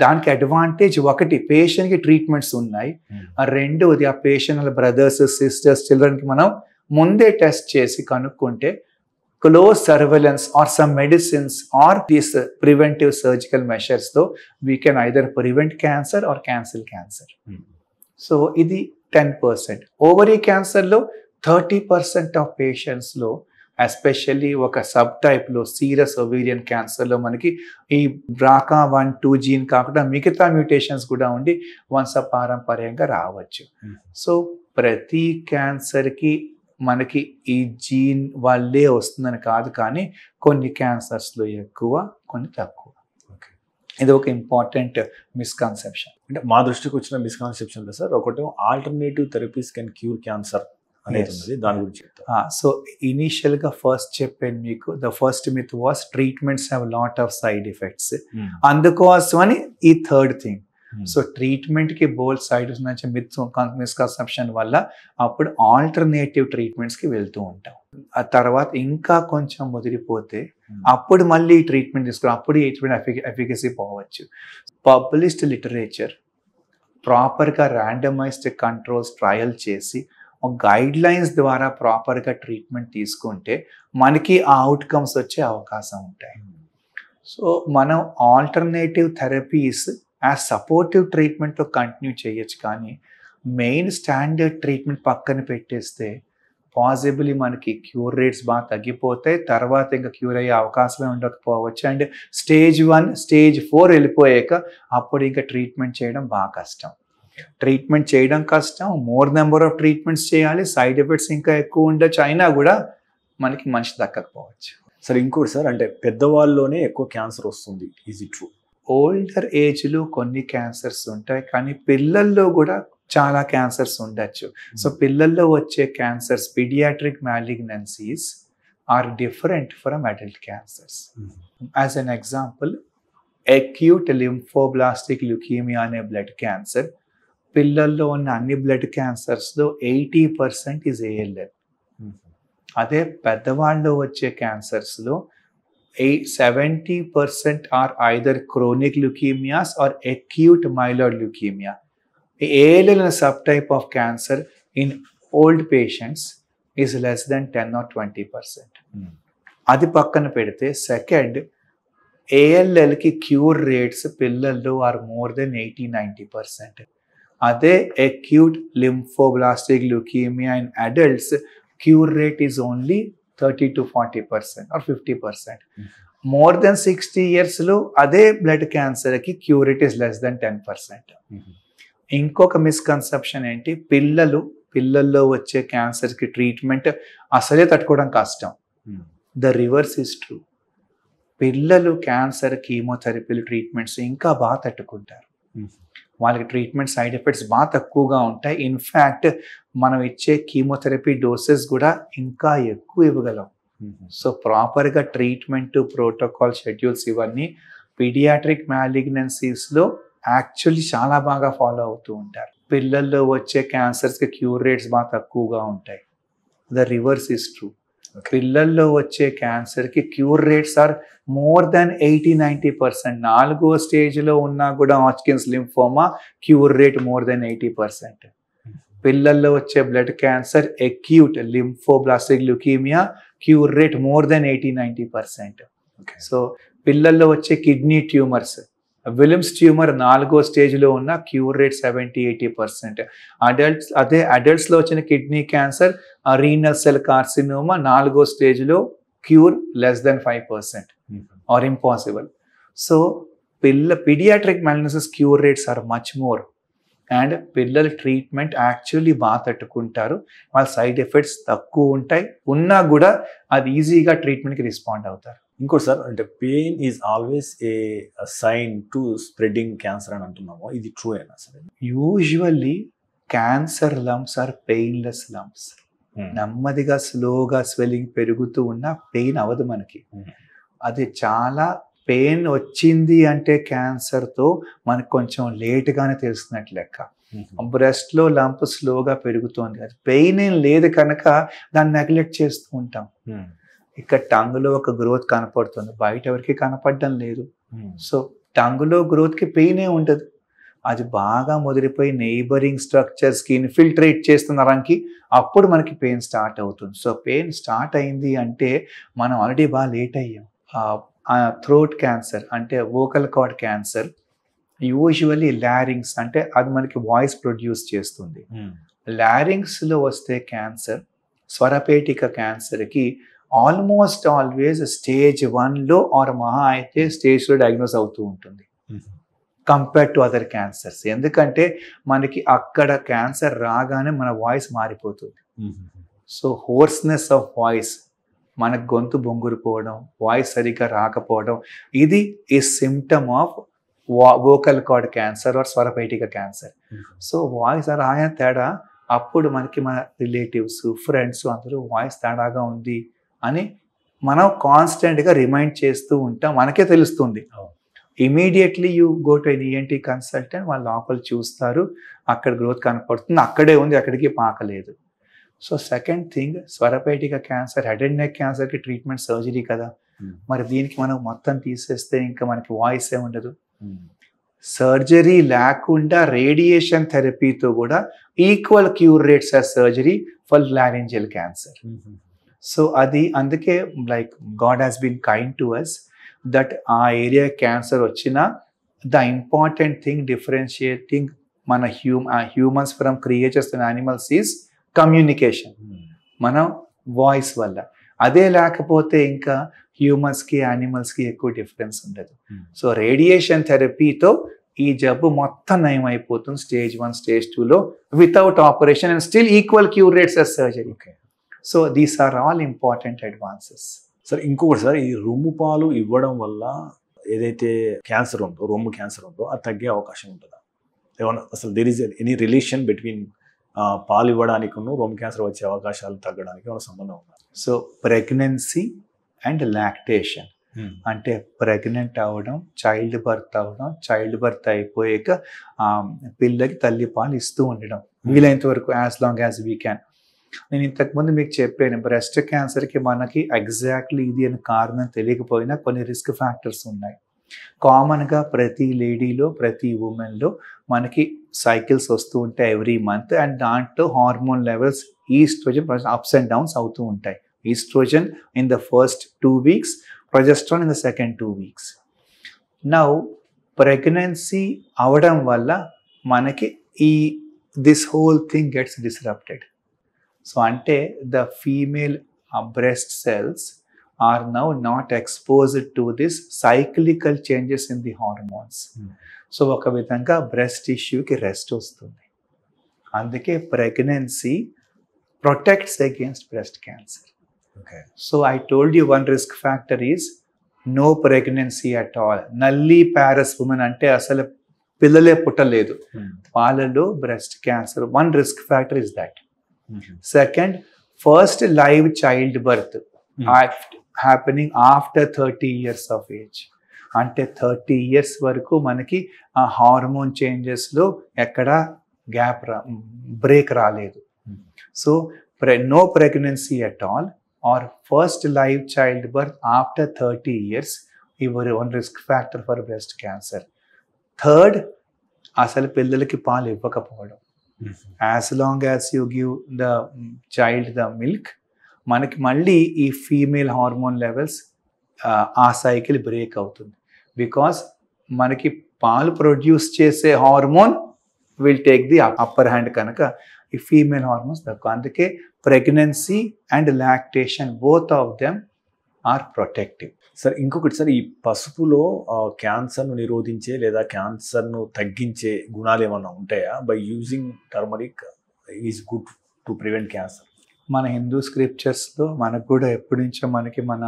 దానికి అడ్వాంటేజ్ ఒకటి, పేషెంట్కి ట్రీట్మెంట్స్ ఉన్నాయి. రెండోది ఆ పేషెంట్ వాళ్ళ బ్రదర్స్, సిస్టర్స్, చిల్డ్రన్కి మనం ముందే టెస్ట్ చేసి కనుక్కుంటే close surveillance or some medicines or these preventive surgical మెషర్స్తో we can either prevent cancer or cancel cancer. So ఇది 10%. ఓవరీ క్యాన్సర్లో 30% ఆఫ్ పేషెంట్స్లో, ఎస్పెషల్లీ ఒక సబ్ టైప్లో సీరియస్ ఓవేరియన్ క్యాన్సర్లో మనకి ఈ BRCA1 2 జీన్ కాకుండా మిగతా మ్యూటేషన్స్ కూడా ఉండి వంశపారంపర్యంగా రావచ్చు. సో ప్రతి క్యాన్సర్కి మనకి ఈ జీన్ వల్లే వస్తుందని కాదు, కానీ కొన్ని క్యాన్సర్స్లో ఎక్కువ, కొన్ని తక్కువ. ఇది ఒక ఇంపార్టెంట్ మిస్కన్సెప్షన్. అంటే మా దృష్టికి వచ్చిన మిస్కన్సెప్షన్లో సార్ ఒకటి, alternative therapies can cure cancer అనేది ఉంది, దాని గురించి చెప్తా. సో ఇనీషియల్గా ఫస్ట్ చెప్పాను మీకు, the first myth was treatments have lot of side effects. అందుకోసమని ఈ థర్డ్ థింగ్. సో ట్రీట్మెంట్కి బోల్డ్ సైడ్ నుంచి మిస్కన్సెప్షన్ వల్ల అప్పుడు ఆల్టర్నేటివ్ ట్రీట్మెంట్స్కి వెళ్తూ ఉంటాం. ఆ తర్వాత ఇంకా కొంచెం ముదిరిపోతే అప్పుడు మళ్ళీ ట్రీట్మెంట్ తీసుకుని అప్పుడు ఈ ట్రీట్మెంట్ ఎఫికసీ పోవచ్చు. పబ్లిష్డ్ లిటరేచర్ ప్రాపర్గా ర్యాండమైజ్డ్ కంట్రోల్స్ ట్రయల్ చేసి గైడ్ లైన్స్ ద్వారా ప్రాపర్గా ట్రీట్మెంట్ తీసుకుంటే మనకి ఆ అవుట్కమ్స్ వచ్చే అవకాశం ఉంటాయి. సో మనం ఆల్టర్నేటివ్ థెరపీస్ యాజ్ సపోర్టివ్ ట్రీట్మెంట్తో కంటిన్యూ చేయొచ్చు, కానీ మెయిన్ స్టాండర్డ్ ట్రీట్మెంట్ పక్కన పెట్టేస్తే పాసిబుల్లీ మనకి క్యూర్ రేట్స్ బాగా తగ్గిపోతాయి, తర్వాత ఇంకా క్యూర్ అయ్యే అవకాశమే ఉండకపోవచ్చు. అండ్ స్టేజ్ 1 స్టేజ్ 4 వెళ్ళిపోయాక అప్పుడు ఇంకా ట్రీట్మెంట్ చేయడం బాగా కష్టం. ట్రీట్మెంట్ చేయడం కష్టం, మోర్ నెంబర్ ఆఫ్ ట్రీట్మెంట్స్ చేయాలి, సైడ్ ఎఫెక్ట్స్ ఇంకా ఎక్కువ ఉండొచ్చు, అయినా కూడా మనకి మనిషి దక్కకపోవచ్చు. సార్ ఇంకోటి సార్, అంటే పెద్దవాళ్ళలోనే ఎక్కువ క్యాన్సర్ వస్తుంది, ఈజ్ ఇట్ ట్రూ? ఓల్డర్ ఏజ్లో కొన్ని క్యాన్సర్స్ ఉంటాయి, కానీ పిల్లల్లో కూడా చాలా క్యాన్సర్స్ ఉండొచ్చు. సో పిల్లల్లో వచ్చే cancers, paediatric malignancies are different from adult cancers. As an example, acute lymphoblastic leukaemia అనే బ్లడ్ క్యాన్సర్, పిల్లల్లో ఉన్న అన్ని బ్లడ్ క్యాన్సర్స్లో 80% ఈజ్ ALL. అదే పెద్దవాళ్ళు వచ్చే క్యాన్సర్స్లో 70% are either chronic leukaemias or acute myeloid leukaemia. ALL అనే subtype of cancer in old patients is less than 10 or 20%. అది పక్కన పెడితే సెకండ్, ALLకి క్యూర్ రేట్స్ పిల్లల్లో ఆర్ మోర్ దెన్ 80-90%. అదే acute lymphoblastic leukaemia in adults cure rate is only 30-40% or 50%. More than 60 years లో అదే blood క్యాన్సర్కి cure rate is less than 10%. ఇంకొక మిస్కన్సెప్షన్ ఏంటి, పిల్లల్లో వచ్చే క్యాన్సర్కి ట్రీట్మెంట్ అసలే తట్టుకోవడం కష్టం. The reverse is true. పిల్లలు క్యాన్సర్ కీమోథెరపీలు ట్రీట్మెంట్స్ ఇంకా బాగా తట్టుకుంటారు. వాళ్ళకి ట్రీట్మెంట్ సైడ్ ఎఫెక్ట్స్ బాగా తక్కువగా ఉంటాయి. ఇన్ఫ్యాక్ట్ మనం ఇచ్చే కీమోథెరపీ డోసెస్ కూడా ఇంకా ఎక్కువ ఇవ్వగలం. సో ప్రాపర్గా ట్రీట్మెంట్ ప్రోటోకాల్ షెడ్యూల్స్ ఇవన్నీ పీడియాట్రిక్ మ్యాలిగ్నెన్సీస్లో యాక్చువల్లీ చాలా బాగా ఫాలో అవుతూ ఉంటారు. పిల్లల్లో వచ్చే క్యాన్సర్స్కి క్యూర్ రేట్స్ బాగా తక్కువగా ఉంటాయి. The reverse is true. పిల్లల్లో వచ్చే క్యాన్సర్కి cure rates are more than 80-90%. 4వ స్టేజ్లో ఉన్నా కూడా Hodgkin's lymphoma cure rate more than 80%. పిల్లల్లో వచ్చే blood cancer acute lymphoblastic leukaemia cure rate more than 80-90%. So పిల్లల్లో వచ్చే కిడ్నీ ట్యూమర్స్, విలిమ్స్ ట్యూమర్ 4వ స్టేజ్లో ఉన్న క్యూర్ రేట్ 70-80%. అడల్ట్స్లో వచ్చిన kidney cancer, renal cell carcinoma 4వ స్టేజ్లో cure less than 5% or impossible. So paediatric malignancies cure rates are much more. And పిల్లల ట్రీట్మెంట్ యాక్చువల్లీ బాగా తట్టుకుంటారు, వాళ్ళ సైడ్ ఎఫెక్ట్స్ తక్కువ ఉంటాయి, ఉన్నా కూడా అది ఈజీగా ట్రీట్మెంట్కి రెస్పాండ్ అవుతారు. ఇంకోటి సార్, అంటే pain is always a sign to spreading cancer అని అంటున్నాము, ఇది ట్రూ అయినా సరే? Usually cancer lumps are painless lumps. నెమ్మదిగా స్లోగా స్వెల్లింగ్ పెరుగుతూ ఉన్న పెయిన్ అవ్వదు మనకి. అది చాలా పెయిన్ వచ్చింది అంటే క్యాన్సర్తో మనకు కొంచెం లేట్గానే తెలుస్తున్నట్టు లెక్క. బ్రెస్ట్లో లంప్ స్లోగా పెరుగుతోంది, అది పెయిన్ ఏం లేదు కనుక దాన్ని నెగ్లెక్ట్ చేస్తూ ఉంటాం. ఇక్కడ టంగులో ఒక గ్రోత్ కనపడుతుంది, బయట ఎవరికి కనపడడం లేదు. సో టంగులో గ్రోత్కి పెయిన్ ఏ ఉండదు, అది బాగా ముదిరిపోయి నైబరింగ్ స్ట్రక్చర్స్కి ఇన్ఫిల్ట్రేట్ చేస్తున్న నరంకి అప్పుడు మనకి పెయిన్ స్టార్ట్ అవుతుంది. సో పెయిన్ స్టార్ట్ అయింది అంటే మనం ఆల్రెడీ బాగా లేట్ అయ్యాం. థ్రోట్ క్యాన్సర్ అంటే వోకల్ కార్డ్ క్యాన్సర్ యూజువల్లీ లారింగ్స్ అంటే అది మనకి వాయిస్ ప్రొడ్యూస్ చేస్తుంది. లారింగ్స్లో వస్తే క్యాన్సర్, స్వరపేటిక క్యాన్సర్కి ఆల్మోస్ట్ ఆల్వేస్ స్టేజ్ 1లో ఆర్ మహా అయితే స్టేజ్లో డయాగ్నోస్ అవుతూ ఉంటుంది కంపేర్ టు అదర్ క్యాన్సర్స్. ఎందుకంటే మనకి అక్కడ క్యాన్సర్ రాగానే మన వాయిస్ మారిపోతుంది. సో హోర్స్నెస్ ఆఫ్ వాయిస్, మనకు గొంతు బొంగురుపోవడం, వాయిస్ సరిగ్గా రాకపోవడం, ఇది ఈ symptom of vocal cord cancer or స్వరపేటిక క్యాన్సర్. సో వాయిస్ రాయన తేడా అప్పుడు మనకి మన రిలేటివ్స్, ఫ్రెండ్స్ అందరూ వాయిస్ తేడాగా ఉంది అని మనం కాన్స్టెంట్గా రిమైండ్ చేస్తూ ఉంటాం, మనకే తెలుస్తుంది. Immediately you go to ENT consultant, వాళ్ళు లోపల చూస్తారు, అక్కడ గ్రోత్ కనపడుతుంది, అక్కడే ఉంది, అక్కడికి పాకలేదు. సో సెకండ్ థింగ్, స్వరపేటిక క్యాన్సర్, హెడ్ అండ్ నెక్ క్యాన్సర్కి ట్రీట్మెంట్ సర్జరీ కదా, మరి దీనికి మనం మొత్తం తీసేస్తే ఇంకా మనకి వాయిస్ ఏ ఉండదు. సర్జరీ లేకుండా రేడియేషన్ థెరపీతో కూడా equal cure rates of surgery for laryngeal cancer. So అది అందుకే like God has been kind to us. That ఆ ఏరియా క్యాన్సర్ వచ్చినా ద ఇంపార్టెంట్ థింగ్ డిఫరెన్షియేటింగ్ మన humans from creatures and animals is communication. మనం voice వల్ల. అదే లేకపోతే ఇంకా హ్యూమన్స్కి యానిమల్స్కి ఎక్కువ డిఫరెన్స్ ఉండదు. సో రేడియేషన్ థెరపీతో ఈ జబ్బు మొత్తం నయం అయిపోతుంది స్టేజ్ 1, స్టేజ్ 2లో without operation and still equal cure rates as surgery. So these are all important advances. Sir ఇంకొకటి సార్, ఈ రొమ్ము పాలు ఇవ్వడం వల్ల ఏదైతే క్యాన్సర్ ఉందో, రొమ్ము క్యాన్సర్ ఉందో అది తగ్గే అవకాశం ఉంటుందా? ఏమన్నా అసలు there is any relation between పాలు ఇవ్వడానికి రొమ్ము క్యాన్సర్ వచ్చే అవకాశాలు తగ్గడానికి ఏమైనా సంబంధం ఉందా? సో ప్రెగ్నెన్సీ అండ్ లాక్టేషన్ అంటే ప్రెగ్నెంట్ అవ్వడం, చైల్డ్ బర్త్ అయిపోయాక పిల్లకి తల్లి పాలు ఇస్తూ ఉండడం వీలైనంత వరకు as long as we can. నేను ఇంతకుముందు మీకు చెప్పాను, బ్రెస్ట్ క్యాన్సర్కి మనకి ఎగ్జాక్ట్లీ ఇది అని కారణం తెలియకపోయినా కొన్ని రిస్క్ ఫ్యాక్టర్స్ ఉన్నాయి. కామన్గా ప్రతి లేడీలో, ప్రతి ఉమెన్లో మనకి సైకిల్స్ వస్తూ ఉంటాయి ఎవ్రీ మంత్. అండ్ దాంట్లో hormone levels oestrogen ups and downs అవుతూ ఉంటాయి. Oestrogen in the first 2 weeks, progesterone in the second 2 weeks. Now pregnancy అవడం వల్ల మనకి this whole thing gets disrupted. So అంటే the female breast cells are now not exposed to this cyclical changes in the hormones. So ఒక విధంగా breast టిష్యూకి rest వస్తుంది. అందుకే pregnancy protects against breast cancer. So I told you one risk factor is no pregnancy at all. Nulliparous women అంటే అసలు పిల్లలే పుట్టలేదు, వాళ్ళలో breast cancer. One risk factor is that. Second, first live child birth happening after 30 years of age. అంటే 30 years వరకు మనకి ఆ hormone చేంజెస్లో ఎక్కడ బ్రేక్ రాలేదు. So no pregnancy at all or first live child birth after 30 years ever one risk factor for breast cancer. Third, అసలు పిల్లలకి పాలు ఇవ్వకపోవడం. As long as you give the child the milk, మనకి మళ్ళీ ఈ female hormone levels ఆ cycle break అవుతుంది. Because మనకి పాలు ప్రొడ్యూస్ చేసే hormone will take the upper hand కనుక ఈ ఫీమేల్ హార్మోన్స్ తక్కువ. అందుకే pregnancy and lactation both of them are protective. Sir ఇంకొకటి సార్, ఈ పసుపులో క్యాన్సర్ను నిరోధించే లేదా క్యాన్సర్ను తగ్గించే గుణాలు ఏమన్నా ఉంటాయా? By using turmeric is good to prevent cancer. మన హిందూ స్క్రిప్చర్స్లో మనకు కూడా ఎప్పటి నుంచో మనకి మన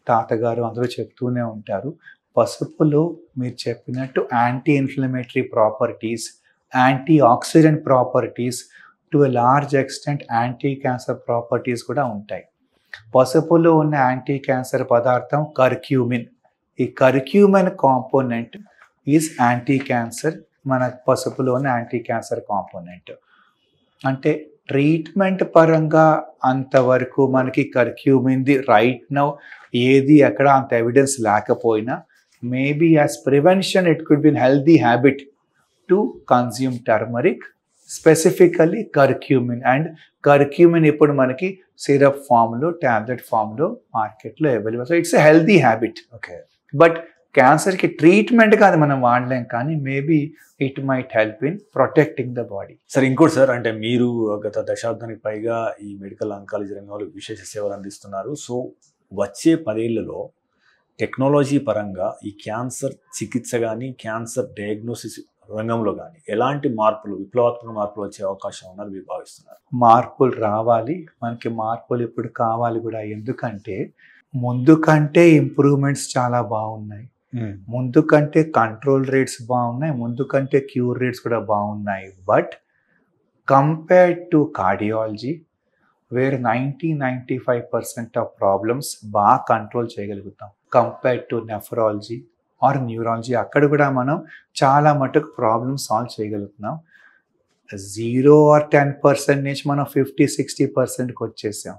తాతగారు అందరూ చెప్తూనే ఉంటారు, పసుపులో మీరు చెప్పినట్టు anti inflammatory properties, anti oxidant properties, to a large extent anti cancer properties కూడా ఉంటాయి. పసుపులో ఉన్న యాంటీ క్యాన్సర్ పదార్థం కర్క్యూమిన్. ఈ curcumin component is anti cancer. మన పసుపులో ఉన్న యాంటీ క్యాన్సర్ కాంపోనెంట్. అంటే ట్రీట్మెంట్ పరంగా అంతవరకు మనకి కర్క్యూమిన్ది రైట్ నౌ ఏది ఎక్కడ అంత ఎవిడెన్స్ లేకపోయినా, maybe as prevention it could be healthy habit to consume turmeric, specifically curcumin. And curcumin ఇప్పుడు మనకి సిరప్ ఫామ్లో, ట్యాబ్లెట్ ఫామ్లో మార్కెట్లో available. So it's a healthy habit. Okay, but క్యాన్సర్కి ట్రీట్మెంట్గా అది మనం వాడలేం, కానీ maybe it might help in protecting the body. Sir ఇంకోటి సార్, అంటే మీరు గత దశాబ్దానికి పైగా ఈ మెడికల్ ఆంకాలజీ రంగంలో విశేష సేవలు అందిస్తున్నారు. సో వచ్చే 10 ఏళ్లలో టెక్నాలజీ పరంగా ఈ క్యాన్సర్ చికిత్స కానీ, క్యాన్సర్ డయాగ్నోసిస్ రంగంలో కానీ ఎలాంటి మార్పులు, విప్లవాత్మక మార్పులు వచ్చే అవకాశం ఉన్నది మీరు భావిస్తున్నారు? మార్పులు రావాలి, మనకి మార్పులు ఇప్పుడు కావాలి కూడా. ఎందుకంటే ముందు కంటే ఇంప్రూవ్మెంట్స్ చాలా బాగున్నాయి, ముందు కంటే కంట్రోల్ రేట్స్ బాగున్నాయి, ముందు కంటే క్యూర్ రేట్స్ కూడా బాగున్నాయి. But compared to cardiology, where 90-95% of problems బాగా కంట్రోల్ చేయగలుగుతాం. Compared to nephrology or neurology, అక్కడ కూడా మనం చాలా మటుకు ప్రాబ్లమ్ సాల్వ్ చేయగలుగుతున్నాం. 0 or 10% నుంచి మనం 50-60%కి వచ్చేసాం.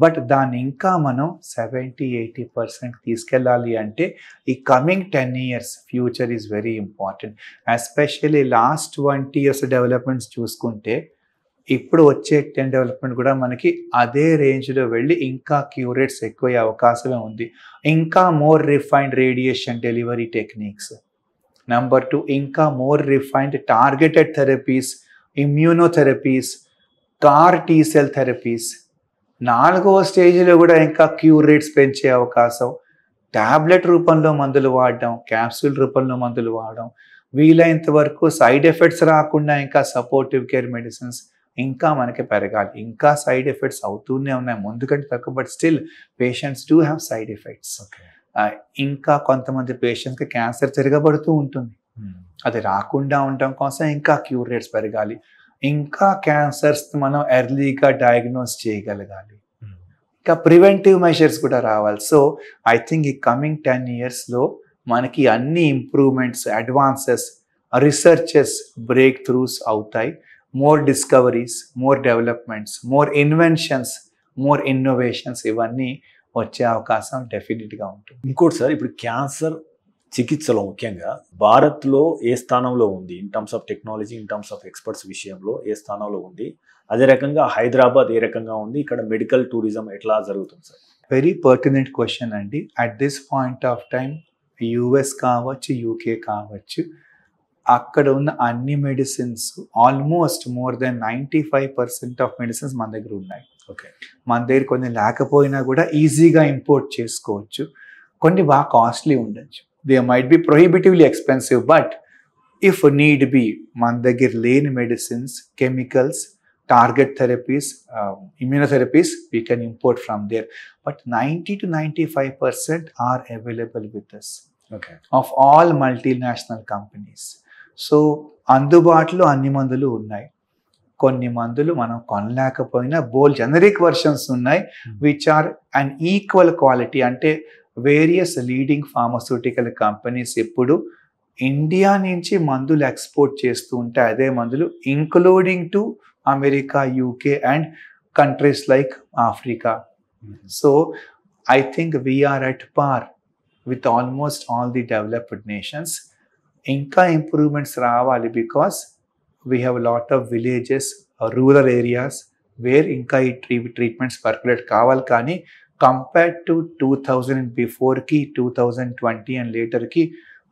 బట్ దాన్ని ఇంకా మనం 70-80% తీసుకెళ్ళాలి అంటే ఈ coming 10 years future is very important. Especially last 20 years developments చూసుకుంటే ఇప్పుడు వచ్చే డెవలప్మెంట్ కూడా మనకి అదే రేంజ్లో వెళ్ళి ఇంకా క్యూర్ రేట్స్ ఎక్కువయ్యే అవకాశమే ఉంది. ఇంకా more refined radiation delivery techniques. Number 2, ఇంకా more refined targeted therapies, immunotherapies, car T cell therapies. 4వ స్టేజ్లో కూడా ఇంకా క్యూర్ రేట్స్ పెంచే అవకాశం. ట్యాబ్లెట్ రూపంలో మందులు వాడడం, క్యాప్సూల్ రూపంలో మందులు వాడడం, వీలైనంత వరకు సైడ్ ఎఫెక్ట్స్ రాకుండా ఇంకా సపోర్టివ్ కేర్ మెడిసిన్స్ ఇంకా మనకి పెరగాలి. ఇంకా సైడ్ ఎఫెక్ట్స్ అవుతూనే ఉన్నాయి, ముందు కంటే తక్కువ, but still patients do have side effects. ఇంకా కొంతమంది పేషెంట్స్కి క్యాన్సర్ తిరగబడుతూ ఉంటుంది, అది రాకుండా ఉండటం కోసం ఇంకా క్యూర్ రేట్స్ పెరగాలి. ఇంకా క్యాన్సర్స్ మనం ఎర్లీగా డయాగ్నోస్ చేయగలగాలి. ఇంకా ప్రివెంటివ్ మెషర్స్ కూడా రావాలి. సో ఐ థింక్ ఈ కమింగ్ 10 yearsలో మనకి అన్ని improvements, advances, researches, breakthroughs అవుతాయి. More discoveries, more developments, more inventions, more innovations ఇవన్నీ వచ్చే అవకాశం డెఫినెట్గా ఉంటుంది. ఇంకోటి సార్, ఇప్పుడు క్యాన్సర్ చికిత్సలో ముఖ్యంగా భారత్లో ఏ స్థానంలో ఉంది in terms of technology, in terms of experts విషయంలో ఏ స్థానంలో ఉంది? అదే రకంగా హైదరాబాద్ ఏ రకంగా ఉంది? ఇక్కడ మెడికల్ టూరిజం ఎట్లా జరుగుతుంది సార్? వెరీ పర్టినెంట్ క్వశ్చన్ అండి. At this point of time US కావచ్చు, యూకే కావచ్చు, అక్కడ ఉన్న అన్ని medicines almost more than 95% of medicines మన దగ్గర ఉన్నాయి. ఓకే, మన దగ్గర కొన్ని లేకపోయినా కూడా ఈజీగా ఇంపోర్ట్ చేసుకోవచ్చు. కొన్ని బాగా కాస్ట్లీ ఉండొచ్చు, they might be prohibitively expensive, but if need be మన దగ్గర లేని medicines, chemicals, target therapies, immunotherapies, we can import from there. But 90 to 95% are available with us, okay, of all multinational companies. So అందుబాటులో అన్ని మందులు ఉన్నాయి. కొన్ని మందులు మనం కొనలేకపోయినా బోల్ జనరిక్ వర్షన్స్ ఉన్నాయి, which are an equal quality. అంటే వేరియస్ లీడింగ్ ఫార్మస్యూటికల్ కంపెనీస్ ఎప్పుడు ఇండియా నుంచి మందులు ఎక్స్పోర్ట్ చేస్తూ ఉంటే అదే మందులు including to America, UK and countries like Africa. So I think we are at par with almost all the developed nations. Inka improvements రావాలి because we have a lot of villages, rural areas where inka treatments percolate కావాలి. కానీ compared to 2000 before ki 2020 and later ki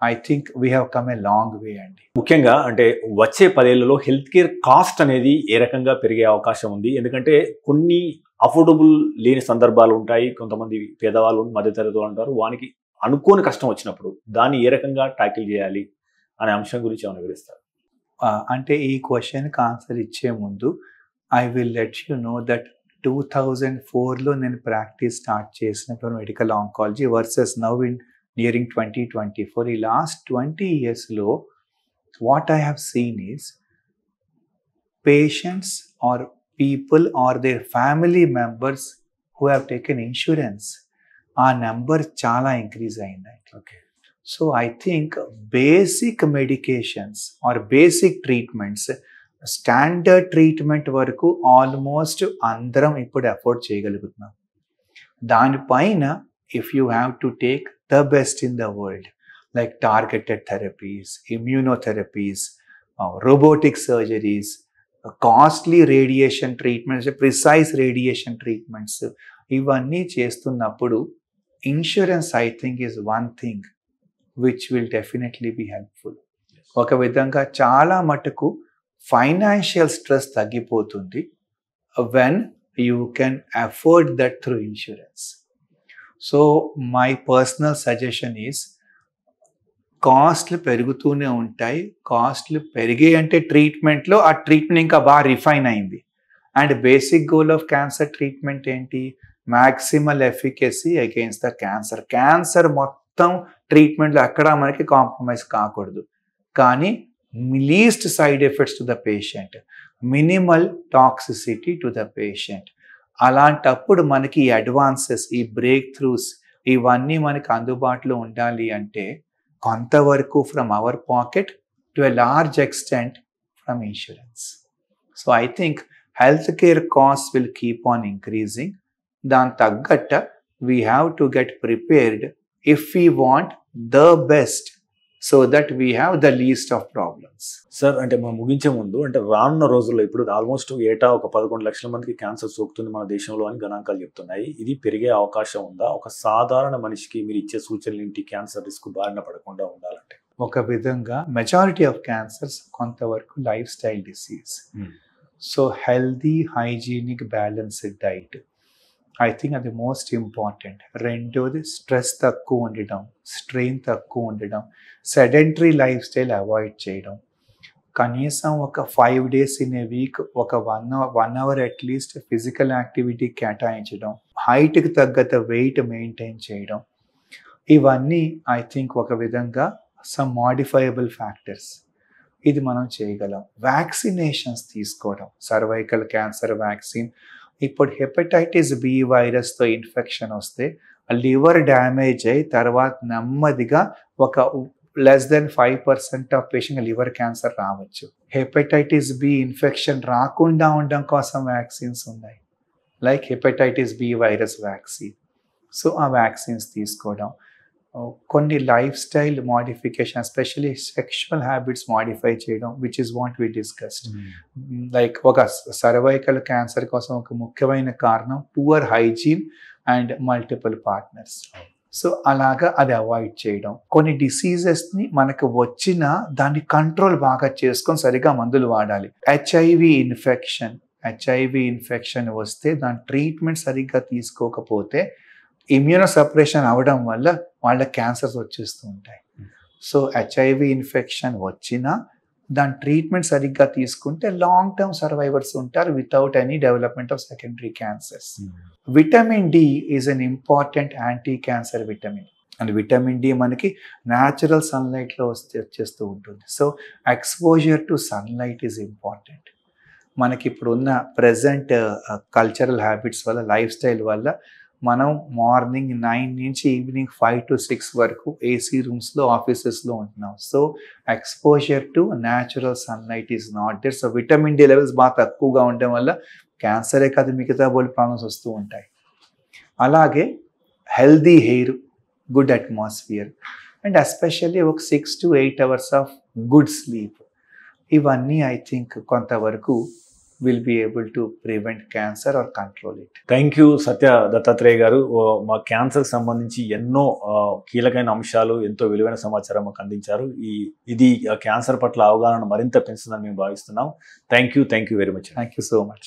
I think we have come a long way అండి. ముఖ్యంగా అంటే వచ్చే 10 ఏళ్లలో health care cost అనేది ఏ రకంగా పెరిగే అవకాశం ఉంది? ఎందుకంటే కొన్ని అఫోర్డబుల్ లేని సందర్భాలు ఉంటాయి, కొంతమంది పేదవాళ్ళు, మధ్యతరగతి ఉంటారు, వానికి అనుకోని కష్టం వచ్చినప్పుడు దాన్ని ఏ రకంగా ట్యాకిల్ చేయాలి అనే అంశం గురించి ఏమైనా వివరిస్తారు? అంటే ఈ క్వశ్చన్కి ఆన్సర్ ఇచ్చే ముందు I will let you know that 2004లో నేను ప్రాక్టీస్ స్టార్ట్ చేసినప్పుడు medical oncology versus now in nearing 2024, ఈ లాస్ట్ 20 yearsలో what I have seen is patients or people or their family members who have taken insurance, ఆ number చాలా increase అయింది. Okay, so I think basic medications or basic treatments, standard treatment వరకు almost అందరం ఇప్పుడు afford చేయగలుగుతున్నాం. దానిపైన if you have to take the best in the world like targeted therapies, immunotherapies, robotic surgeries, costly radiation treatments, precise radiation treatments, ఇవన్నీ చేస్తున్నప్పుడు insurance I think is one thing which will definitely be helpful. ఒక విధంగా చాలా మటుకు financial stress తగ్గిపోతుంది when you can afford that through insurance. So my personal suggestion is కాస్ట్లు పెరుగుతూనే ఉంటాయి. కాస్ట్లు పెరిగాయి అంటే ట్రీట్మెంట్లో ఆ ట్రీట్మెంట్ ఇంకా బాగా రిఫైన్ అయింది. And basic goal of cancer treatment ఏంటి? Maximal efficacy against the cancer. Cancer మొత్తం ట్రీట్మెంట్లో ఎక్కడా మనకి కాంప్రమైజ్ కాకూడదు, కానీ least side effects to the patient, minimal toxicity to the patient. అలాంటప్పుడు మనకి ఈ అడ్వాన్సెస్, ఈ బ్రేక్ త్రూస్ ఇవన్నీ మనకి అందుబాటులో ఉండాలి అంటే కొంతవరకు from our pocket to a large extent from insurance. So I think health care cost will keep on increasing. దాని తగ్గట్ట we have to get prepared if we want the best so that we have the least of problems. Sir అంటే మనం ముగించే ముందు అంటే రానున్న రోజుల్లో ఇప్పుడు ఆల్మోస్ట్ ఏటా ఒక 11 లక్షల మందికి క్యాన్సర్ సోకుతుంది మన దేశంలో అని గణాంకాలు చెప్తున్నాయి. ఇది పెరిగే అవకాశం ఉందా? ఒక సాధారణ మనిషికి మీరు ఇచ్చే సూచనలు ఏంటి క్యాన్సర్ రిస్క్ బారిన పడకుండా ఉండాలంటే? ఒక విధంగా మెజారిటీ ఆఫ్ క్యాన్సర్స్ కొంతవరకు life style disease. So healthy hygienic balanced diet I think అది మోస్ట్ ఇంపార్టెంట్. రెండోది స్ట్రెస్ తక్కువ ఉండడం, స్ట్రెయిన్ తక్కువ ఉండడం, సెడెంటరీ లైఫ్ స్టైల్ అవాయిడ్ చేయడం, కనీసం ఒక 5 days ఇన్ ఏ వీక్ ఒక 1 hour అట్లీస్ట్ ఫిజికల్ యాక్టివిటీ కేటాయించడం, హైట్కి తగ్గత వెయిట్ మెయింటైన్ చేయడం, ఇవన్నీ ఐ థింక్ ఒక విధంగా సమ్ మాడిఫైయబుల్ ఫ్యాక్టర్స్. ఇది మనం చేయగలం. వ్యాక్సినేషన్స్ తీసుకోవడం, సర్వైకల్ క్యాన్సర్ వ్యాక్సిన్. ఇప్పుడు హెపటైటిస్ బి వైరస్తో ఇన్ఫెక్షన్ వస్తే లివర్ డ్యామేజ్ అయ్యి తర్వాత నెమ్మదిగా ఒక less than 5% of patient liver cancer రావచ్చు. హెపటైటిస్ బి ఇన్ఫెక్షన్ రాకుండా ఉండడం కోసం వ్యాక్సిన్స్ ఉన్నాయి, like hepatitis B virus vaccine. So ఆ వ్యాక్సిన్స్ తీసుకోవడం, కొన్ని lifestyle modification especially sexual habits modify చేయడం, which is what we discussed. Like ఒక సర్వైకల్ క్యాన్సర్ కోసం ఒక ముఖ్యమైన కారణం poor hygiene and multiple partners. So అలాగా అది అవాయిడ్ చేయడం. కొన్ని డిసీజెస్ని మనకు వచ్చిన దాన్ని కంట్రోల్ బాగా చేసుకొని సరిగా మందులు వాడాలి. హెచ్ఐవి ఇన్ఫెక్షన్ వస్తే దాని ట్రీట్మెంట్ సరిగ్గా తీసుకోకపోతే ఇమ్యూనో సపరేషన్ అవ్వడం వల్ల వాళ్ళ క్యాన్సర్స్ వచ్చేస్తూ ఉంటాయి. సో హెచ్ఐవి ఇన్ఫెక్షన్ వచ్చినా దాని ట్రీట్మెంట్ సరిగ్గా తీసుకుంటే లాంగ్ టర్మ్ సర్వైవర్స్ ఉంటారు without any development of secondary cancers. Vitamin D is an important anti cancer vitamin. And vitamin D మనకి న్యాచురల్ సన్లైట్లో వచ్చేస్తూ ఉంటుంది. So exposure to sunlight is important. మనకి ఇప్పుడున్న ప్రజెంట్ కల్చరల్ హ్యాబిట్స్ వల్ల, లైఫ్ స్టైల్ వల్ల మనం మార్నింగ్ 9 నుంచి ఈవినింగ్ 5 to 6 వరకు ఏసీ రూమ్స్లో ఆఫీసెస్లో ఉంటున్నాం. So exposure to natural sunlight is not there. So vitamin D levels బాగా తక్కువగా ఉండడం వల్ల క్యాన్సరే కాదు మిగతా బోల్ ప్రాబ్లమ్స్ వస్తూ ఉంటాయి. అలాగే healthy hair, good atmosphere and especially ఒక 6 to 8 hours of good sleep, ఇవన్నీ ఐ థింక్ కొంతవరకు will be able to prevent cancer or control it. Thank you Satya Dattatreya garu. మా క్యాన్సర్కి సంబంధించి ఎన్నో కీలకమైన అంశాలు, ఎంతో విలువైన సమాచారం మాకు అందించారు. ఇది క్యాన్సర్ పట్ల అవగాహన మరింత పెంచుతుందని మేము భావిస్తున్నాం. Thank you very much. Thank you so much.